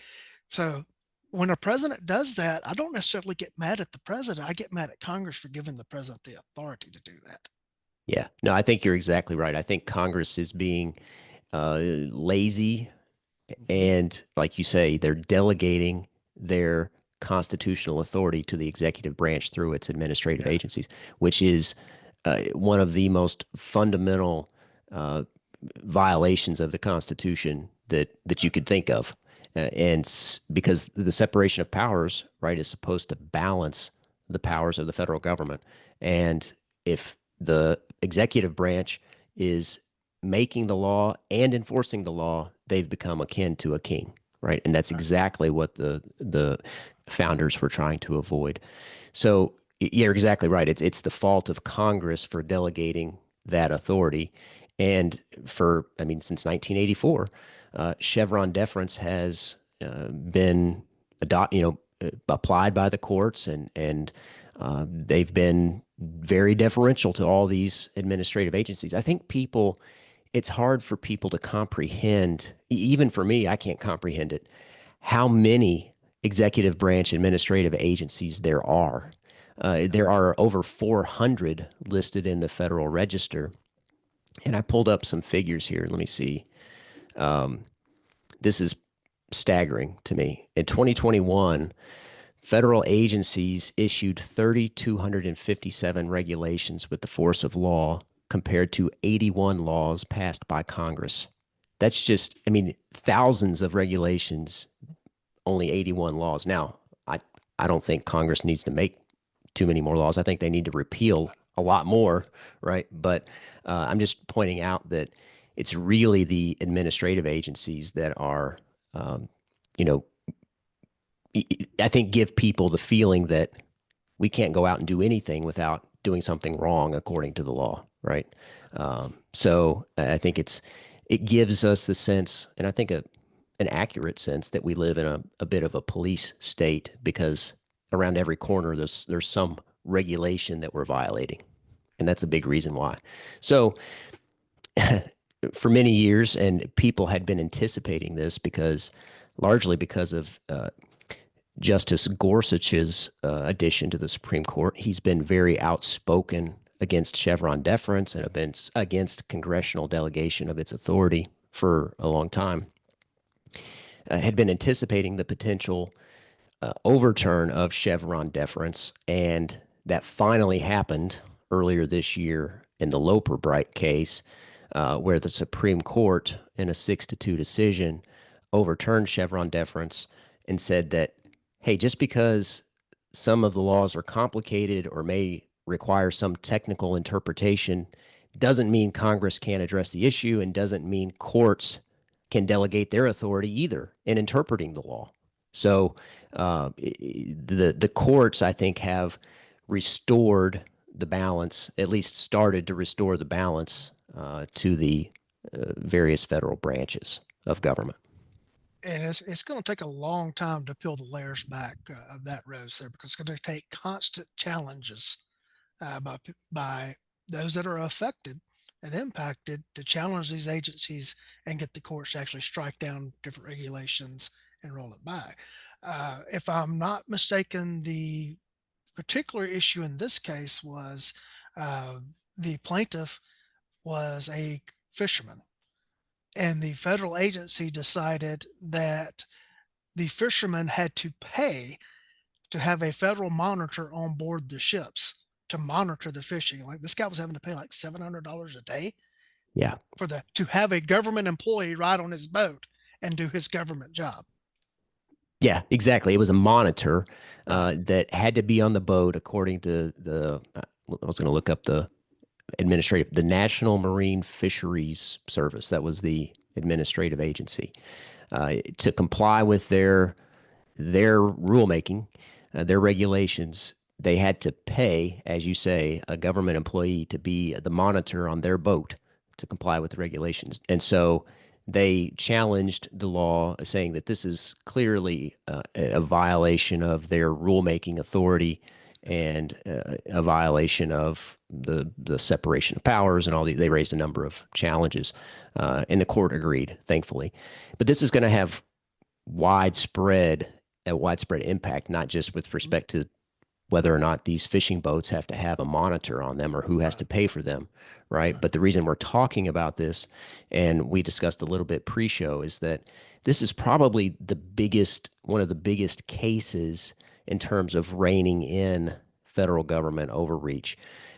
So when a president does that, I don't necessarily get mad at the president. I get mad at Congress for giving the president the authority to do that. yeah. No, I think you're exactly right. I think Congress is being lazy, Mm-hmm. and like you say, they're delegating their constitutional authority to the executive branch through its administrative Yeah. agencies, which is one of the most fundamental uh, violations of the Constitution that you could think of. And because the separation of powers, right, is supposed to balance the powers of the federal government. And if the executive branch is making the law and enforcing the law, they've become akin to a king, right? And that's Right. exactly what the founders were trying to avoid. So you're exactly right. It's the fault of Congress for delegating that authority. And I mean, since 1984, Chevron deference has been applied by the courts, and they've been very deferential to all these administrative agencies. I think people, it's hard for people to comprehend, even for me, I can't comprehend it, how many executive branch administrative agencies there are. There are over 400 listed in the Federal Register. And I pulled up some figures here. Let me see. This is staggering to me. In 2021, federal agencies issued 3,257 regulations with the force of law compared to 81 laws passed by Congress. That's just, I mean, thousands of regulations, only 81 laws. Now, I don't think Congress needs to make too many more laws. I think they need to repeal a lot more, right? But I'm just pointing out that it's really the administrative agencies that are, um, you know, I think give people the feeling that we can't go out and do anything without doing something wrong according to the law, right? So I think it gives us the sense, and I think an accurate sense that we live in a bit of a police state because around every corner there's some regulation that we're violating, and that's a big reason why. So for many years, and people had been anticipating this because largely because of Justice Gorsuch's addition to the Supreme Court. He's been very outspoken against Chevron deference and against congressional delegation of its authority for a long time. Had been anticipating the potential overturn of Chevron deference, and that finally happened earlier this year in the Loper Bright case, where the Supreme Court, in a 6-2 decision, overturned Chevron deference and said that, hey, just because some of the laws are complicated or may require some technical interpretation doesn't mean Congress can't address the issue and doesn't mean courts can delegate their authority either in interpreting the law. So the courts, I think, have restored the balance, at least started to restore the balance to the various federal branches of government. And it's going to take a long time to peel the layers back of that rose there, because it's going to take constant challenges by those that are affected and impacted to challenge these agencies and get the courts to actually strike down different regulations and roll it back. If I'm not mistaken, the particular issue in this case was uh, the plaintiff was a fisherman, and the federal agency decided that the fisherman had to pay to have a federal monitor on board the ships to monitor the fishing. Like, this guy was having to pay like $700 a day Yeah. for the to have a government employee ride on his boat and do his government job. Yeah, exactly. It was a monitor Right. that had to be on the boat according to I was going to look up the National Marine Fisheries Service. That was the administrative agency to comply with their rulemaking, their regulations. They had to pay, as you say, a government employee to be the monitor on their boat to comply with the regulations. And so they challenged the law, saying that this is clearly a violation of their rulemaking authority and a violation of the separation of powers and all the. They raised a number of challenges, and the court agreed, thankfully. But this is going to have widespread a widespread impact, not just with Mhm. respect to whether or not these fishing boats have to have a monitor on them or who has to Right. pay for them, right? Right. But the reason we're talking about this, and we discussed a little bit pre-show, is that this is probably one of the biggest cases in terms of reining in federal government overreach.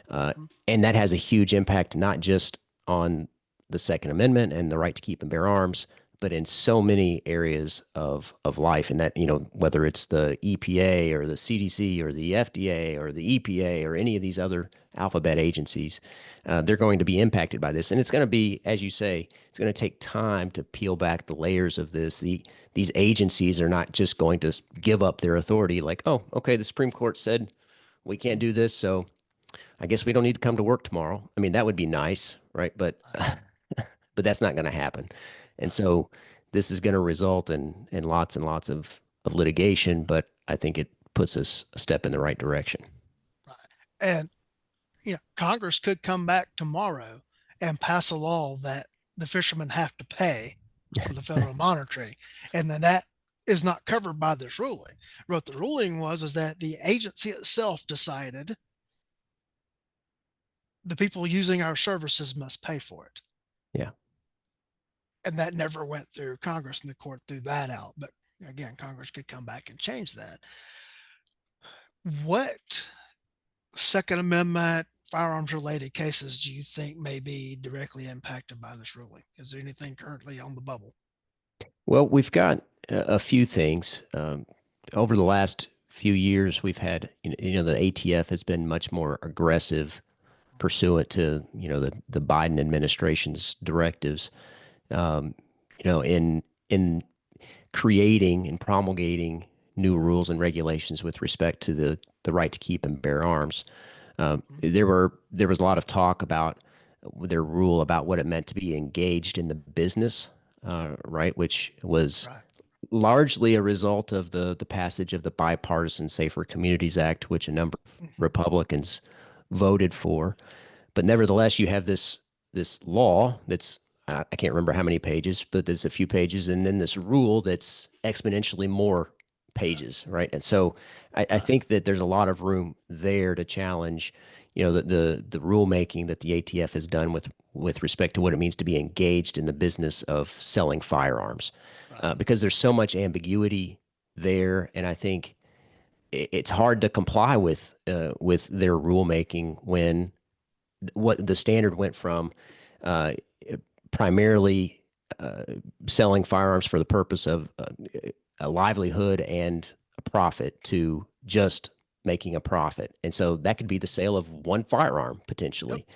Uh, Mhm. and that has a huge impact, not just on the Second Amendment and the right to keep and bear arms, but in so many areas of life. And that, whether it's the EPA or the CDC or the FDA or the EPA or any of these other alphabet agencies, they're going to be impacted by this. And it's going to be, as you say, it's going to take time to peel back the layers of this. These agencies are not just going to give up their authority like, oh, okay, the Supreme Court said we can't do this, so I guess we don't need to come to work tomorrow. I mean, that would be nice, right? But Right. but that's not going to happen. And Right. so this is going to result in lots and lots of litigation, but I think it puts us a step in the right direction. Right. And Congress could come back tomorrow and pass a law that the fishermen have to pay for the federal monitoring, and then that is not covered by this ruling. What the ruling was is that the agency itself decided the people using our services must pay for it. Yeah. And that never went through Congress, and the court threw that out. But again, Congress could come back and change that. What Second Amendment firearms related cases do you think may be directly impacted by this ruling? Is there anything currently on the bubble? Well, we've got a few things. Over the last few years, we've had, the ATF has been much more aggressive pursuant to, the Biden administration's directives, um, in creating and promulgating new rules and regulations with respect to the right to keep and bear arms. Mhm. There was a lot of talk about their rule about what it meant to be engaged in the business, right, which was Right. largely a result of the passage of the Bipartisan Safer Communities Act, which a number of Mhm. Republicans voted for. But nevertheless, you have this law that's I can't remember how many pages, but there's a few pages, and then this rule that's exponentially more Right. pages, right? And so I Right. think that there's a lot of room there to challenge, the rulemaking that the ATF has done with respect to what it means to be engaged in the business of selling firearms, Right. because there's so much ambiguity there, and I think it's hard to comply with their rulemaking when what the standard went from uh, primarily uh, selling firearms for the purpose of a livelihood and a profit to just making a profit. And so that could be the sale of one firearm Yep. potentially,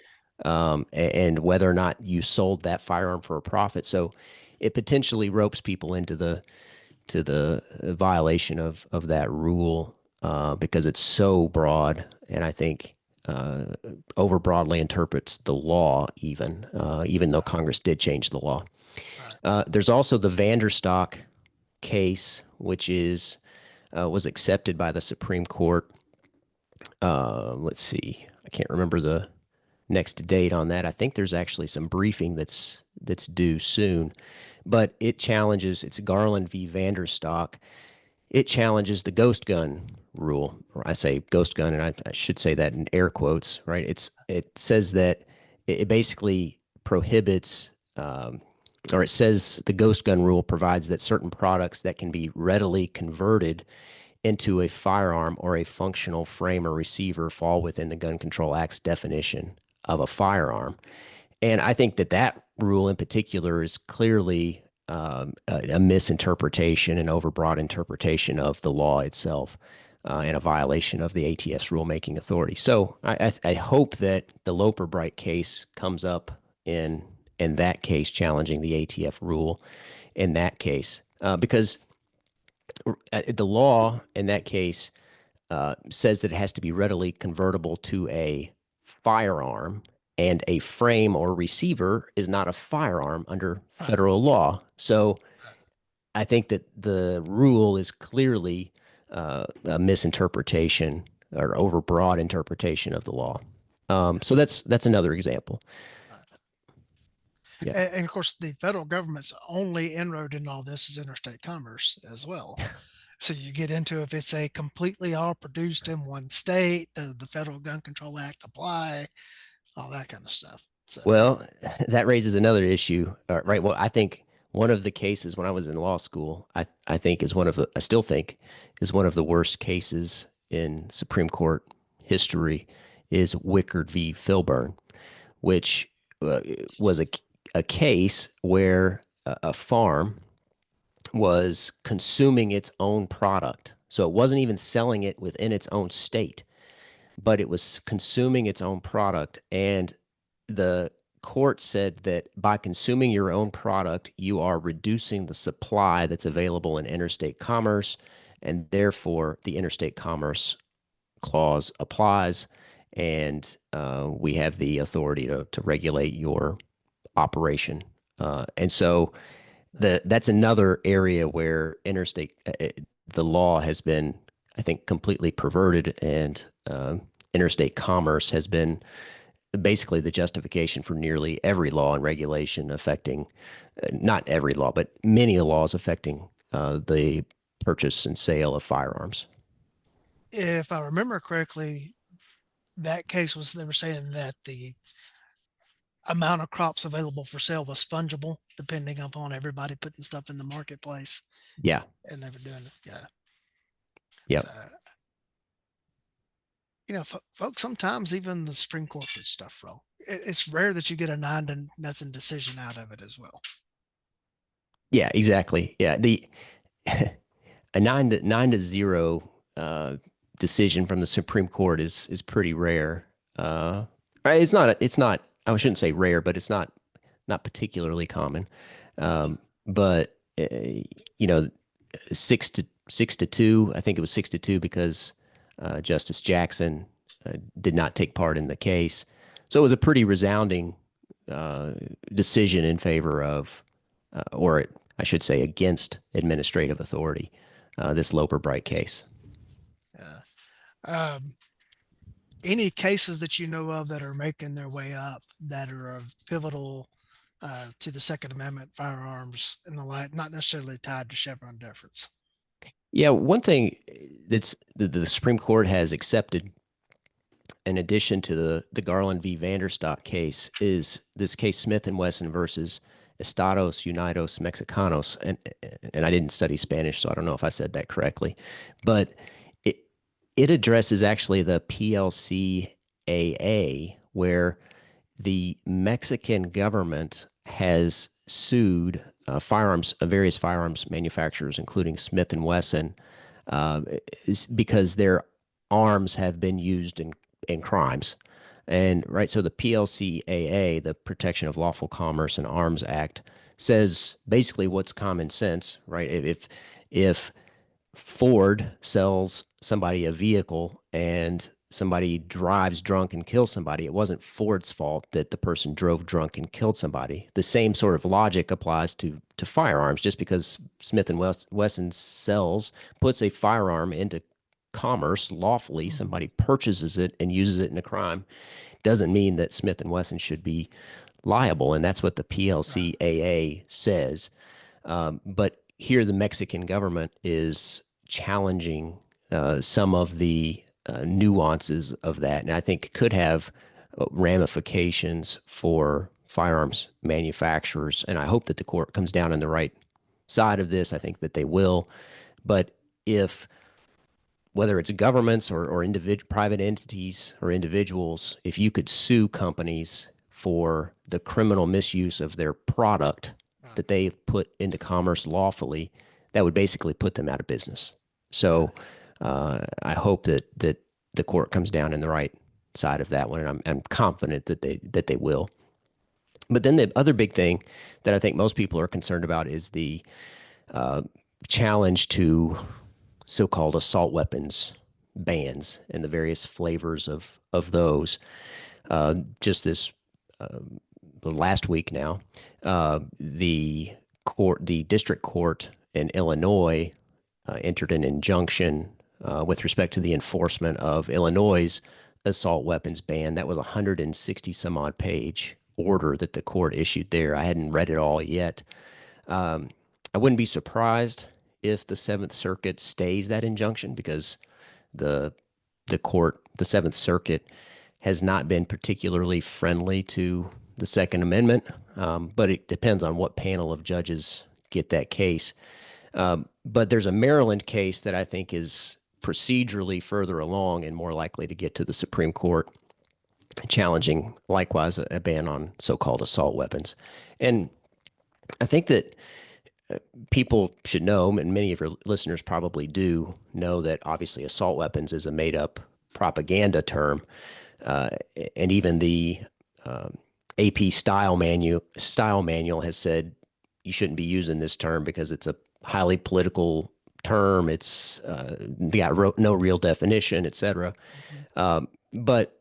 and whether or not you sold that firearm for a profit. So it potentially ropes people into the violation of that rule, because it's so broad, and I think uh, over broadly interprets the law, even though Right. Congress did change the law. Right. There's also the Vanderstock case, which is was accepted by the Supreme Court. Let's see, I can't remember the next date on that. I think there's actually some briefing that's due soon, but it challenges. It's Garland v. Vanderstock. It challenges the ghost gun rule. Or I say ghost gun, and I should say that in air quotes, right? It says that it basically prohibits, or it says the ghost gun rule provides that certain products that can be readily converted into a firearm or a functional frame or receiver fall within the Gun Control Act's definition of a firearm. And I think that rule in particular is clearly a misinterpretation, an overbroad interpretation of the law itself, and a violation of the ATF's rulemaking authority. So I hope that the Loper Bright case comes up in that case, challenging the ATF rule in that case, because the law in that case says that it has to be readily convertible to a firearm, and a frame or receiver is not a firearm under Right. federal law. So Right. I think that the rule is clearly a misinterpretation or overbroad interpretation of the law. Yeah. So that's another example. Right. Yeah. And of course, the federal government's only inroad in all this is interstate commerce as well. So you get into if it's a completely all produced in one state, does the Federal Gun Control Act apply? All that kind of stuff. So yeah. Well, that raises another issue, right? Well, I think one of the cases when I was in law school, I think is one of the I still think is one of the worst cases in Supreme Court history is Wickard v. Filburn, which uh, was a case where a farm was consuming its own product. So it wasn't even selling it within its own state, but it was consuming its own product. And the court said that by consuming your own product, you are reducing the supply that's available in interstate commerce, and therefore the interstate commerce clause applies, and we have the authority to regulate your operation. And so that's another area where interstate the law has been, I think, completely perverted and interstate commerce has been basically the justification for nearly every law and regulation affecting, not every law, but many laws affecting the purchase and sale of firearms. If I remember correctly, that case was they were saying that the amount of crops available for sale was fungible depending upon everybody putting stuff in the marketplace, Yeah. and they were doing it. Yeah. So, Yep. folks, sometimes even the Supreme Court gets stuff wrong. It's rare that you get a 9-0 decision out of it as well. Yeah, exactly. Yeah. A 9-0 decision from the Supreme Court is pretty rare. Right, it's not I shouldn't say rare, but it's not particularly common. But you know, 6-2. I think it was 6-2 because Justice Jackson did not take part in the case. So it was a pretty resounding uh, decision in favor of, or I should say, against administrative authority. This Loper Bright case. Yeah. Um, any cases that you know of that are making their way up that are of pivotal to the Second Amendment, firearms, and the like, not necessarily tied to Chevron deference. Yeah, one thing that the Supreme Court has accepted in addition to the Garland v. Vanderstock case is this case Smith and Wesson versus Estados Unidos Mexicanos, and I didn't study Spanish, so I don't know if I said that correctly, but it it addresses actually the PLCAA, where the Mexican government has sued various firearms manufacturers, including Smith and Wesson, uh, because their arms have been used in crimes. And right, so the PLCAA, the Protection of Lawful Commerce and Arms Act, says basically what's common sense, right? If Ford sells somebody a vehicle and somebody drives drunk and kills somebody, it wasn't Ford's fault that the person drove drunk and killed somebody. The same sort of logic applies to firearms. Just because Smith and Wesson puts a firearm into commerce lawfully, Mm-hmm. somebody purchases it and uses it in a crime, doesn't mean that Smith and Wesson should be liable, and that's what the Right. PLCAA says. But here, the Mexican government is challenging some of the nuances of that, and I think could have ramifications for firearms manufacturers. And I hope that the court comes down on the right side of this. I think that they will. But if whether it's governments or private entities or individuals, if you could sue companies for the criminal misuse of their product Right. that they put into commerce lawfully, that would basically put them out of business. Yeah. So I hope that the court comes down in the right side of that one, and I'm confident that they will. But then the other big thing that I think most people are concerned about is the challenge to so-called assault weapons bans and the various flavors of those. Just this last week now, the district court in Illinois entered an injunction with respect to the enforcement of Illinois' assault weapons ban. That was a 160 some odd page order that the court issued there. I hadn't read it all yet. I wouldn't be surprised if the Seventh Circuit stays that injunction, because the the Seventh Circuit, has not been particularly friendly to the Second Amendment. But it depends on what panel of judges get that case. But there's a Maryland case that I think is procedurally further along and more likely to get to the Supreme Court, challenging likewise a ban on so-called assault weapons. And I think that people should know, and many of your listeners probably do know, that obviously assault weapons is a made up propaganda term. Uh, and even the AP style manual has said you shouldn't be using this term because it's a highly political term. It's got no real definition, etc. Mm-hmm. But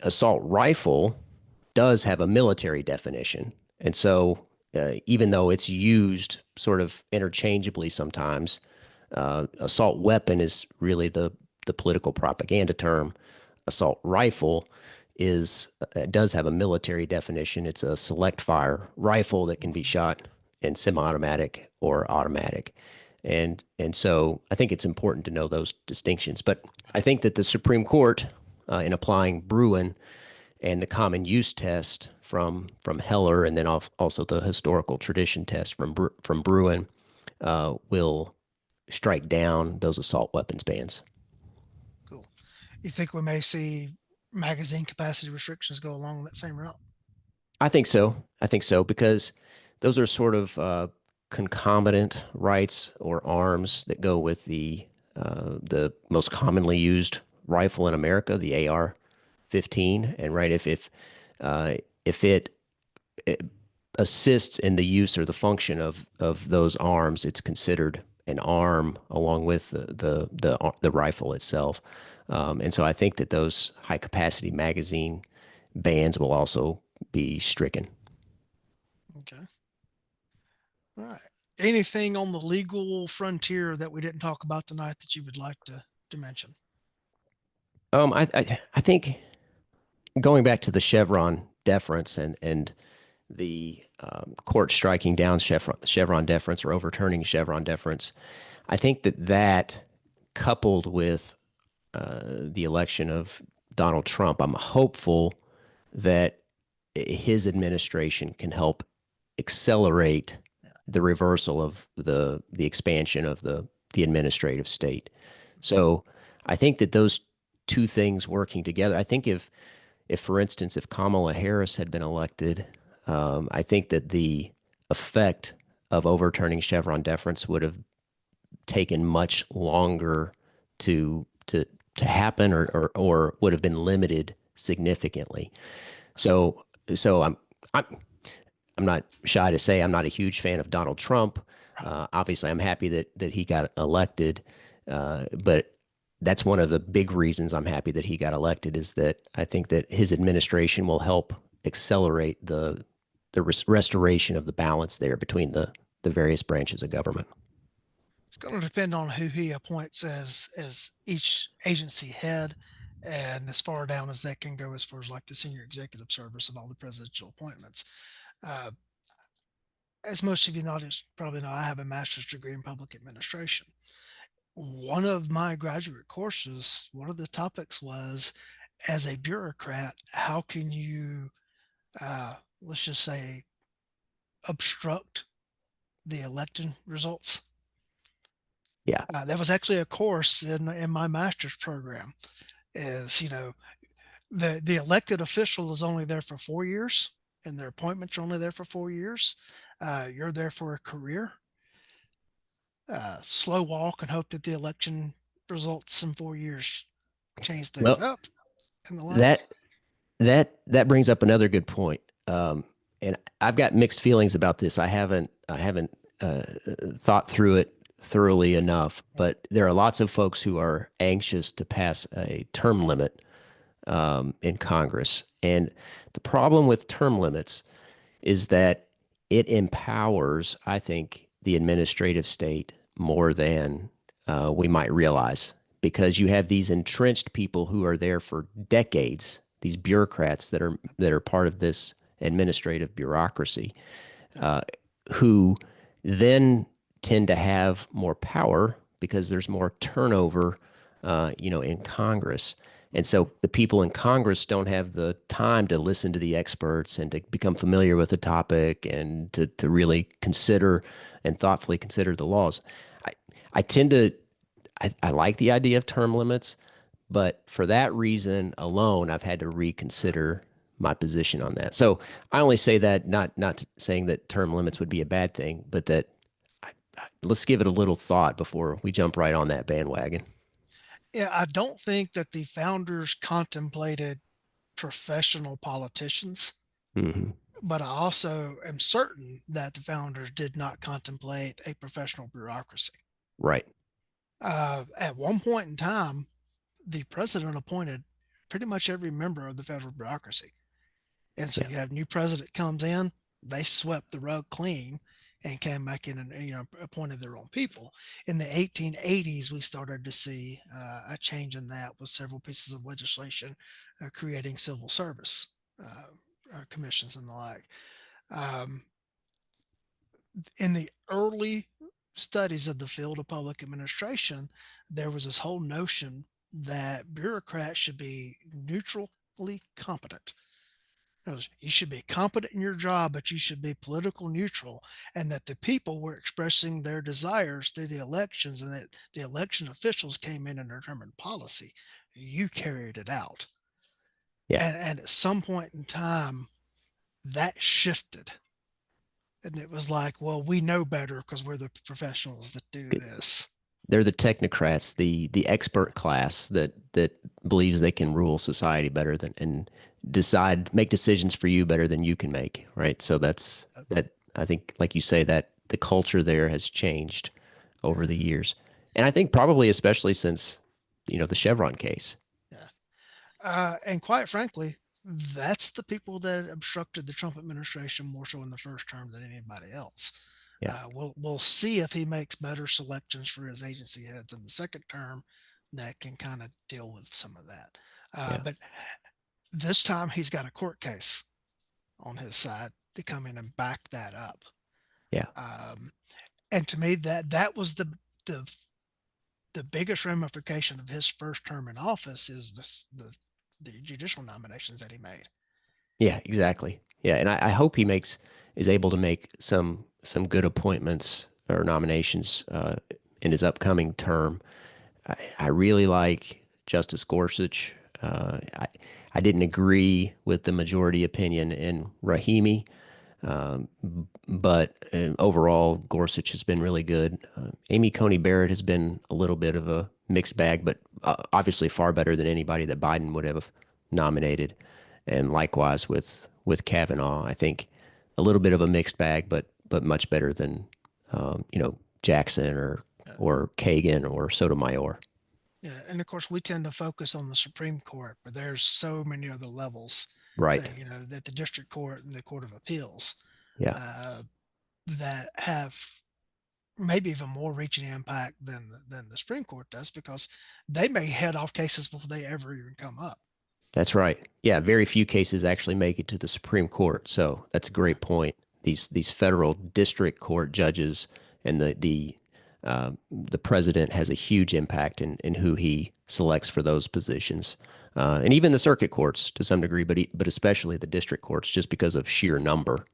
assault rifle does have a military definition, and so even though it's used sort of interchangeably sometimes, assault weapon is really the political propaganda term assault rifle is does have a military definition. It's a select fire rifle that can be Mhm. shot in semi-automatic or automatic. And so I think it's important to know those distinctions. But I think that the Supreme Court, in applying Bruin and the common use test from Heller, and then also the historical tradition test from Bruin, will strike down those assault weapons bans. Cool. You think we may see magazine capacity restrictions go along that same route? I think so. I think so because those are sort of concomitant rights or arms that go with the most commonly used rifle in America, the AR-15. And right, if it assists in the use or the function of those arms, it's considered an arm along with the rifle itself. And so I think that those high capacity magazine bans will also be stricken. Okay. All right. Anything on the legal frontier that we didn't talk about tonight that you would like to mention? I think going back to the Chevron deference and the court striking down Chevron deference or overturning Chevron deference, I think that coupled with the election of Donald Trump, I'm hopeful that his administration can help accelerate Yeah. the reversal of the expansion of the administrative state. So I think that those two things working together. I think if for instance, if Kamala Harris had been elected, I think that the effect of overturning Chevron deference would have taken much longer to to to happen, or would have been limited significantly. So I'm I'm not shy to say I'm not a huge fan of Donald Trump. Right. Obviously, I'm happy that he got elected, but that's one of the big reasons I'm happy that he got elected is that I think that his administration will help accelerate the restoration of the balance there between the various branches of government. It's going to depend on who he appoints as each agency head, and as far down as that can go, as far as like the senior executive service of all the presidential appointments. Uh, as most of you know, probably know, I have a master's degree in public administration. One of my graduate courses, one of the topics was, as a bureaucrat, how can you, let's just say, obstruct the election results? Yeah. That was actually a course in my master's program. Is the elected official is only there for 4 years, and their appointments are only there for 4 years. You're there for a career. Slow walk and hope that the election results in 4 years change things Well, up and the like. that that brings up another good point. And I've got mixed feelings about this. I haven't thought through it thoroughly enough, but there are lots of folks who are anxious to pass a term limit in Congress. And the problem with term limits is that it empowers, I think, the administrative state more than we might realize because you have these entrenched people who are there for decades, these bureaucrats that are part of this administrative bureaucracy, Yeah. uh, who then tend to have more power because there's more turnover, in Congress. And Mhm. so the people in Congress don't have the time to listen to the experts and to become familiar with the topic and to really consider and thoughtfully consider the laws. I, I tend to, I like the idea of term limits, but for that reason alone, I've had to reconsider my position on that. So I only say that not saying that term limits would be a bad thing, but that let's give it a little thought before we jump right on that bandwagon. Yeah, I don't think that the founders contemplated professional politicians, Hmm. but I also am certain that the founders did not contemplate a professional bureaucracy. Right. At one point in time, the president appointed pretty much every member of the federal bureaucracy. And so Yeah. you have new president comes in, they swept the rug clean and came back in and appointed their own people. In the 1880s, we started to see a change in that with several pieces of legislation creating civil service commissions and the like. Um, in the early studies of the field of public administration, there was this whole notion that bureaucrats should be neutrally competent. You should be competent in your job, but you should be political neutral, and that the people were expressing their desires through the elections, and that the election officials came in and determined policy. You carried it out. Yeah. And at some point in time, that shifted. And it was like, well, we know better because we're the professionals that do this. They're the technocrats, the expert class that believes they can rule society better than and decide make decisions for you better than you can make, right? So that's that I think like you say that the culture there has changed over Yeah, the years. And I think probably especially since the Chevron case. yeah. And quite frankly, that's the people that obstructed the Trump administration more so in the first term than anybody else. Yeah. We'll see if he makes better selections for his agency heads in the second term that can kind of deal with some of that. Yeah. But this time he's got a court case on his side to come in and back that up. Yeah. Um, and to me, that was the the biggest ramification of his first term in office is the judicial nominations that he made. Yeah, exactly. Yeah, and I hope he is able to make some good appointments or nominations in his upcoming term. I really like Justice Gorsuch. I didn't agree with the majority opinion in Rahimi, um, but overall, Gorsuch has been really good. Amy Coney Barrett has been a little bit of a mixed bag, but obviously far better than anybody that Biden would have nominated. And likewise with Kavanaugh, I think a little bit of a mixed bag, but much better than Jackson Uh, or Kagan or Sotomayor. yeah, and of course we tend to focus on the Supreme Court, but there's so many other levels Right. that that the district court and the Court of Appeals Yeah. uh, that have maybe even more reaching impact than the Supreme Court does because they may head off cases before they ever even come up. That's right. Yeah, very few cases actually make it to the Supreme Court. So that's a great point. These federal district court judges and the president has a huge impact in who he selects for those positions, and even the circuit courts to some degree, but especially the district courts, just because of sheer number,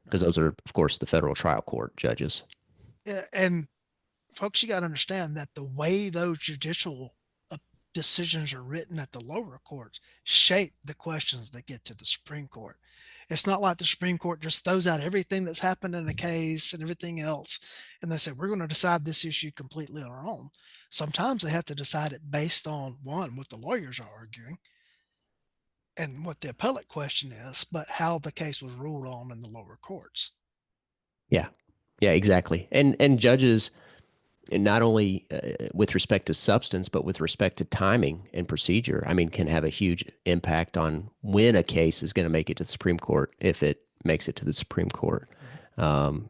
because those are of course the federal trial court judges. And folks, you got to understand that the way those judicial decisions are written at the lower courts shape the questions that get to the Supreme Court. It's not like the Supreme Court just throws out everything that's happened in a case and everything else, and they say, we're going to decide this issue completely on our own. Sometimes they have to decide it based on one, what the lawyers are arguing and what the appellate question is, but how the case was ruled on in the lower courts. Yeah, yeah, exactly. And judges, and not only with respect to substance, but with respect to timing and procedure, I mean, can have a huge impact on when a case is going to make it to the Supreme Court, if it makes it to the Supreme Court. Um,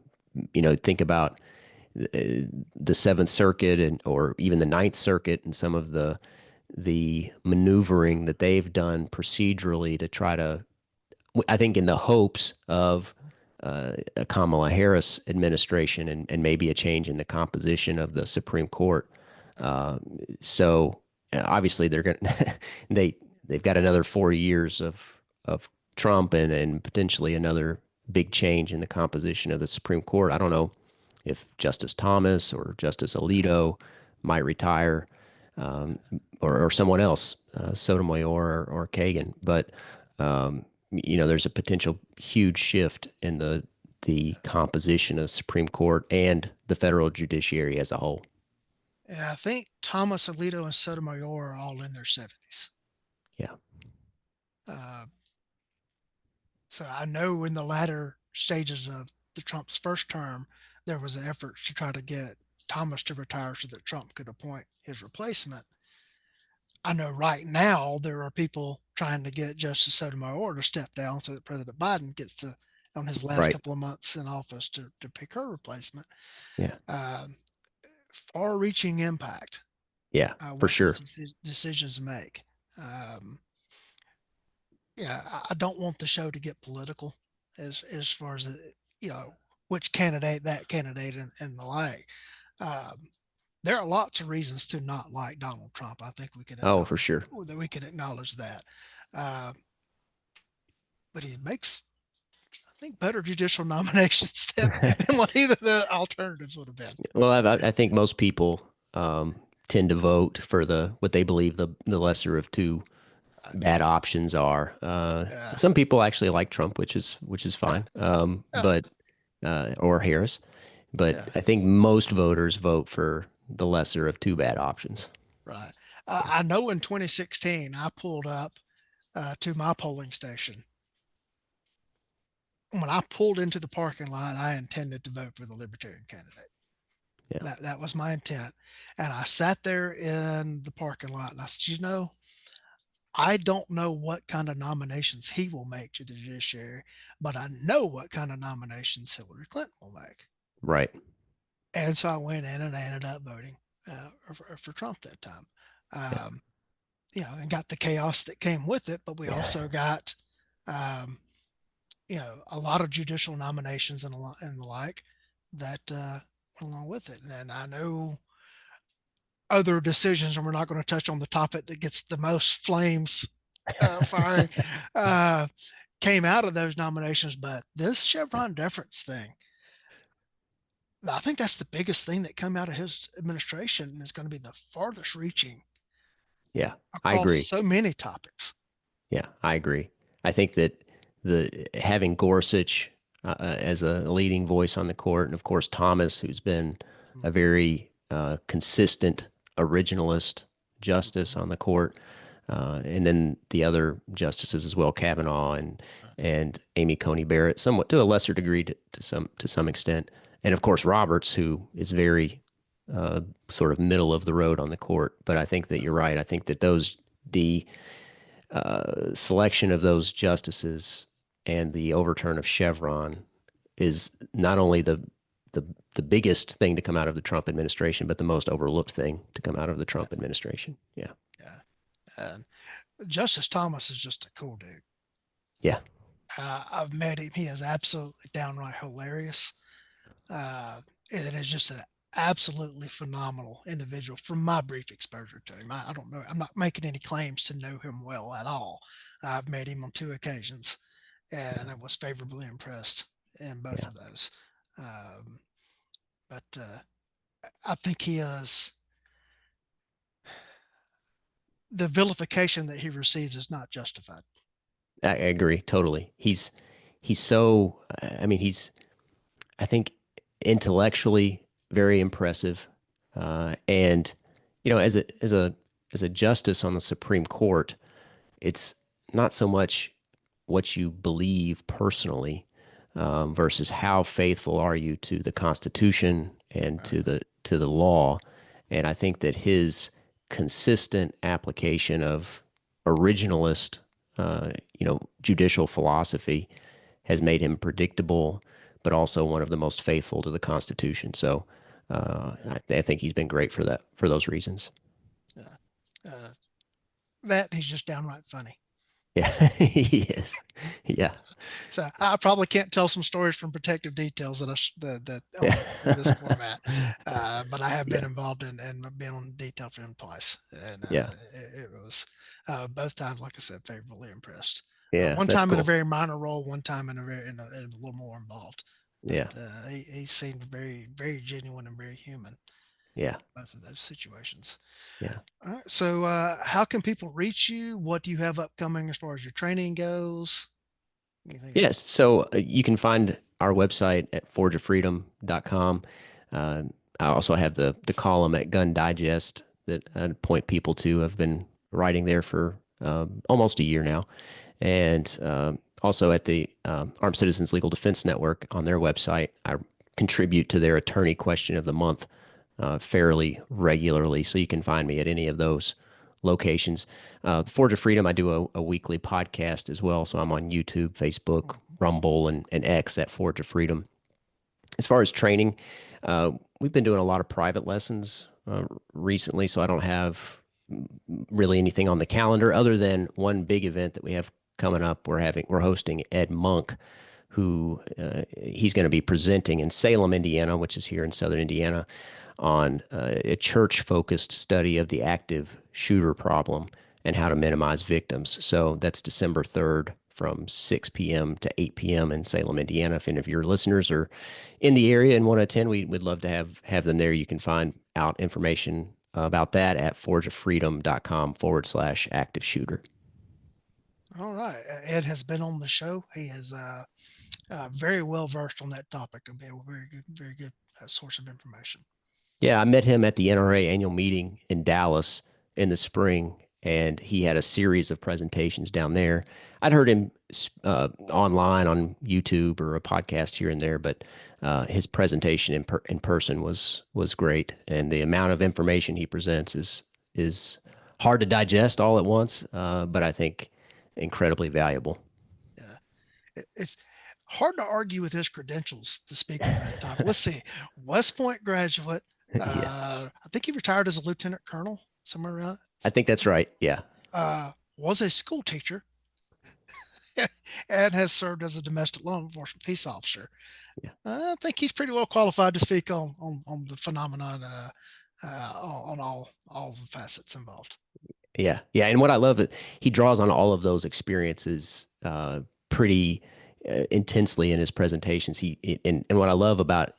think about the Seventh Circuit or even the Ninth Circuit and some of the maneuvering that they've done procedurally to try to, I think, in the hopes of a Kamala Harris administration and maybe a change in the composition of the Supreme Court. Uh, so obviously they're going they've got another 4 years of Trump and potentially another big change in the composition of the Supreme Court. I don't know if Justice Thomas or Justice Alito might retire, um, or someone else, Sotomayor or Kagan, but there's a potential huge shift in the composition of the Supreme Court and the federal judiciary as a whole. Yeah, I think Thomas Alito and Sotomayor are all in their 70s. Yeah, Uh, so I know in the latter stages of the Trump's first term, there was an effort to try to get Thomas to retire so that Trump could appoint his replacement. I know right now there are people trying to get Justice Sotomayor to step down so that President Biden gets to on his last Right. couple of months in office to pick her replacement. Yeah. Um, Far-reaching impact, Yeah, for what those sure. decisions make. Um, yeah, I don't want the show to get political as far as you know which candidate, that candidate, and the like. Um, there are lots of reasons to not like Donald Trump. I think we can Oh, for acknowledge sure. that. We can acknowledge that. Uh, but he makes, I think, better judicial nominations than what either the alternatives would have been. Well, I think most people tend to vote for what they believe the lesser of two Right. bad options are. Yeah, Some people actually like Trump, which is yeah, fine, yeah, but or Harris, but yeah. I think most voters vote for the lesser of two bad options. Right. I know in 2016, I pulled up to my polling station. When I pulled into the parking lot, I intended to vote for the Libertarian candidate. Yeah, That was my intent. And I sat there in the parking lot and I said, I don't know what kind of nominations he will make to the judiciary, but I know what kind of nominations Hillary Clinton will make. right. And so I went in and I ended up voting for Trump that time. Yeah, Um, and got the chaos that came with it, but we yeah, also got, um, a lot of judicial nominations and the like that went along with it. And I know other decisions, and we're not going to touch on the topic that gets the most flames firing, uh, came out of those nominations. But this yeah, Chevron deference thing, I think that's the biggest thing that come out of his administration, and is going to be the farthest reaching yeah. I across agree. so many topics. Yeah, I agree. I think that the having Gorsuch as a leading voice on the court, and of course Thomas, who's been a very consistent originalist justice Mhm. on the court, and then the other justices as well, Kavanaugh and Amy Coney Barrett, somewhat to a lesser degree to some extent, and of course Roberts, who is very sort of middle of the road on the court. But I think that you're right. I think that the selection of those justices and the overturn of Chevron is not only the the biggest thing to come out of the Trump administration, but the most overlooked thing to come out of the Yeah, Trump administration. Yeah, yeah. And Justice Thomas is just a cool dude. yeah, I've met him. He is absolutely downright hilarious. Uh, and is just an absolutely phenomenal individual from my brief exposure to him. I don't know. I'm not making any claims to know him well at all. I've met him on two occasions, yeah, and I was favorably impressed in both yeah. of those. Um, but I think he is, the vilification that he receives is not justified. I agree totally. He's so. I mean, I think intellectually very impressive, and as a justice on the Supreme Court, it's not so much what you believe personally versus how faithful are you to the Constitution and Uh, to the law. And I think that his consistent application of originalist, judicial philosophy has made him predictable, but also one of the most faithful to the Constitution. So I think he's been great for those reasons. uh, uh, that he's just downright funny. Yeah, he is. Yeah, So I probably can't tell some stories from Protective Details that yeah, on this format, but I have been yeah, involved in and been on detail for him twice, and yeah, it was both times, like I said, favorably impressed. yeah. One That's time in a cool. very minor role, one time in a little more involved, but Yeah, he seemed very genuine and very human. yeah, Both of those situations. yeah. All right, so how can people reach you? What do you have upcoming as far as your training goes? Anything Yes. else? So you can find our website at forgeoffreedom.com. Uh, I also have the column at Gun Digest that I point people to. I've been writing there for almost a year now. And also at the Armed Citizens Legal Defense Network on their website, I contribute to their attorney question of the month fairly regularly. So you can find me at any of those locations. Forge of Freedom, I do a weekly podcast as well. So I'm on YouTube, Facebook, Rumble and X at Forge of Freedom. As far as training, we've been doing a lot of private lessons recently, so I don't have really anything on the calendar other than one big event that we have coming up. We're hosting Ed Monk, who he's going to be presenting in Salem, Indiana, which is here in southern Indiana, on a church focused study of the active shooter problem and how to minimize victims. So that's December 3rd from 6 p.m. to 8 p.m. in Salem, Indiana. If any of your listeners are in the area and want to attend, we'd love to have them there. You can find out information about that at forgeoffreedom.com/active shooter. All right. Ed has been on the show. He is very well versed on that topic. It'll be a very good source of information. Yeah, I met him at the NRA annual meeting in Dallas in the spring, and he had a series of presentations down there. I'd heard him online on YouTube or a podcast here and there, but his presentation in person was great, and the amount of information he presents is hard to digest all at once, but I think incredibly valuable. Yeah. It's hard to argue with his credentials to speak on that topic. Let's see. West Point graduate. Yeah, I think he retired as a lieutenant colonel somewhere around. I think that's right. Yeah, Was a school teacher and has served as a domestic law enforcement peace officer. yeah. I think he's pretty well qualified to speak on the phenomenon on all the facets involved. Yeah, yeah, and what I love is he draws on all of those experiences pretty intensely in his presentations. And what I love about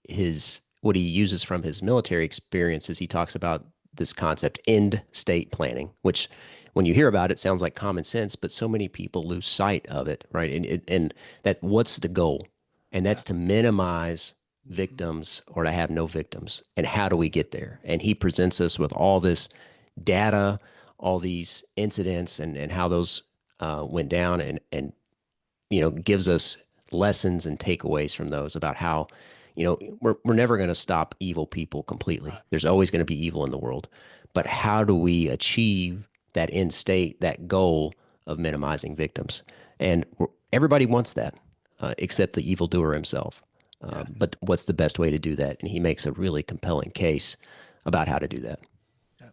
his what he uses from his military experiences, he talks about this concept end state planning, which when you hear about it sounds like common sense, but so many people lose sight of it, right? And that what's the goal? And Yeah. that's to minimize Mhm. victims or to have no victims. And how do we get there? And he presents us with all this data, all these incidents and how those went down and gives us lessons and takeaways from those about how we're never going to stop evil people completely. Right. There's always going to be evil in the world, but Right. how do we achieve that end state, that goal of minimizing victims? And everybody wants that, except the evildoer himself. Yeah. But what's the best way to do that? And he makes a really compelling case about how to do that. Yeah.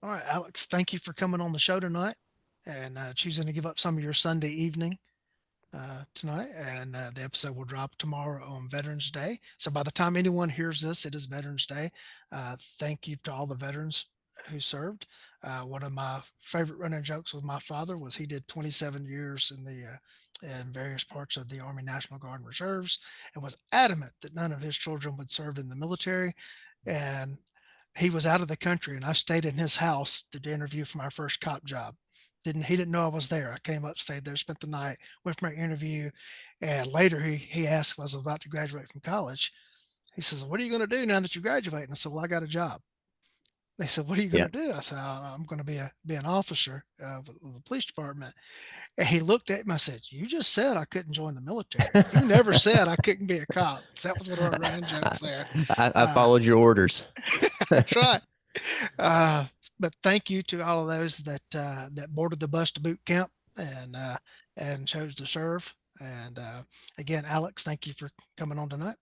All right, Alex. Thank you for coming on the show tonight and choosing to give up some of your Sunday evening tonight, and the episode will drop tomorrow on Veterans Day. So by the time anyone hears this, it is Veterans Day. Thank you to all the veterans who served. One of my favorite running jokes with my father was he did 27 years in various parts of the Army National Guard and Reserves, and was adamant that none of his children would serve in the military. And he was out of the country, and I stayed in his house to interview for my first cop job. He didn't know I was there. I came up, stayed there, spent the night, went for my interview, and later he asked if I was about to graduate from college. He says, "What are you going to do now that you graduate?" And I said, "Well, I got a job." They said, "What are you going Yeah. to do?" I said, "I'm going to be an officer with the police department." And he looked at me. I said, "You just said I couldn't join the military. You never said I couldn't be a cop." So that was one of our running jokes there. I Uh, followed your orders. that's right. Uh, but thank you to all of those that boarded the bus to boot camp and chose to serve. And again, Alex, thank you for coming on tonight.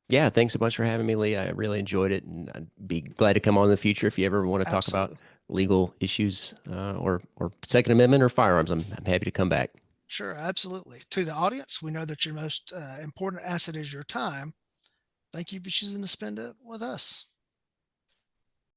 Yeah, thanks so much for having me, Lee. I really enjoyed it, and I'd be glad to come on in the future if you ever want to talk about Absolutely. legal issues or Second Amendment or firearms. I'm happy to come back. Sure, absolutely. To the audience, we know that your most important asset is your time. Thank you for choosing to spend it with us.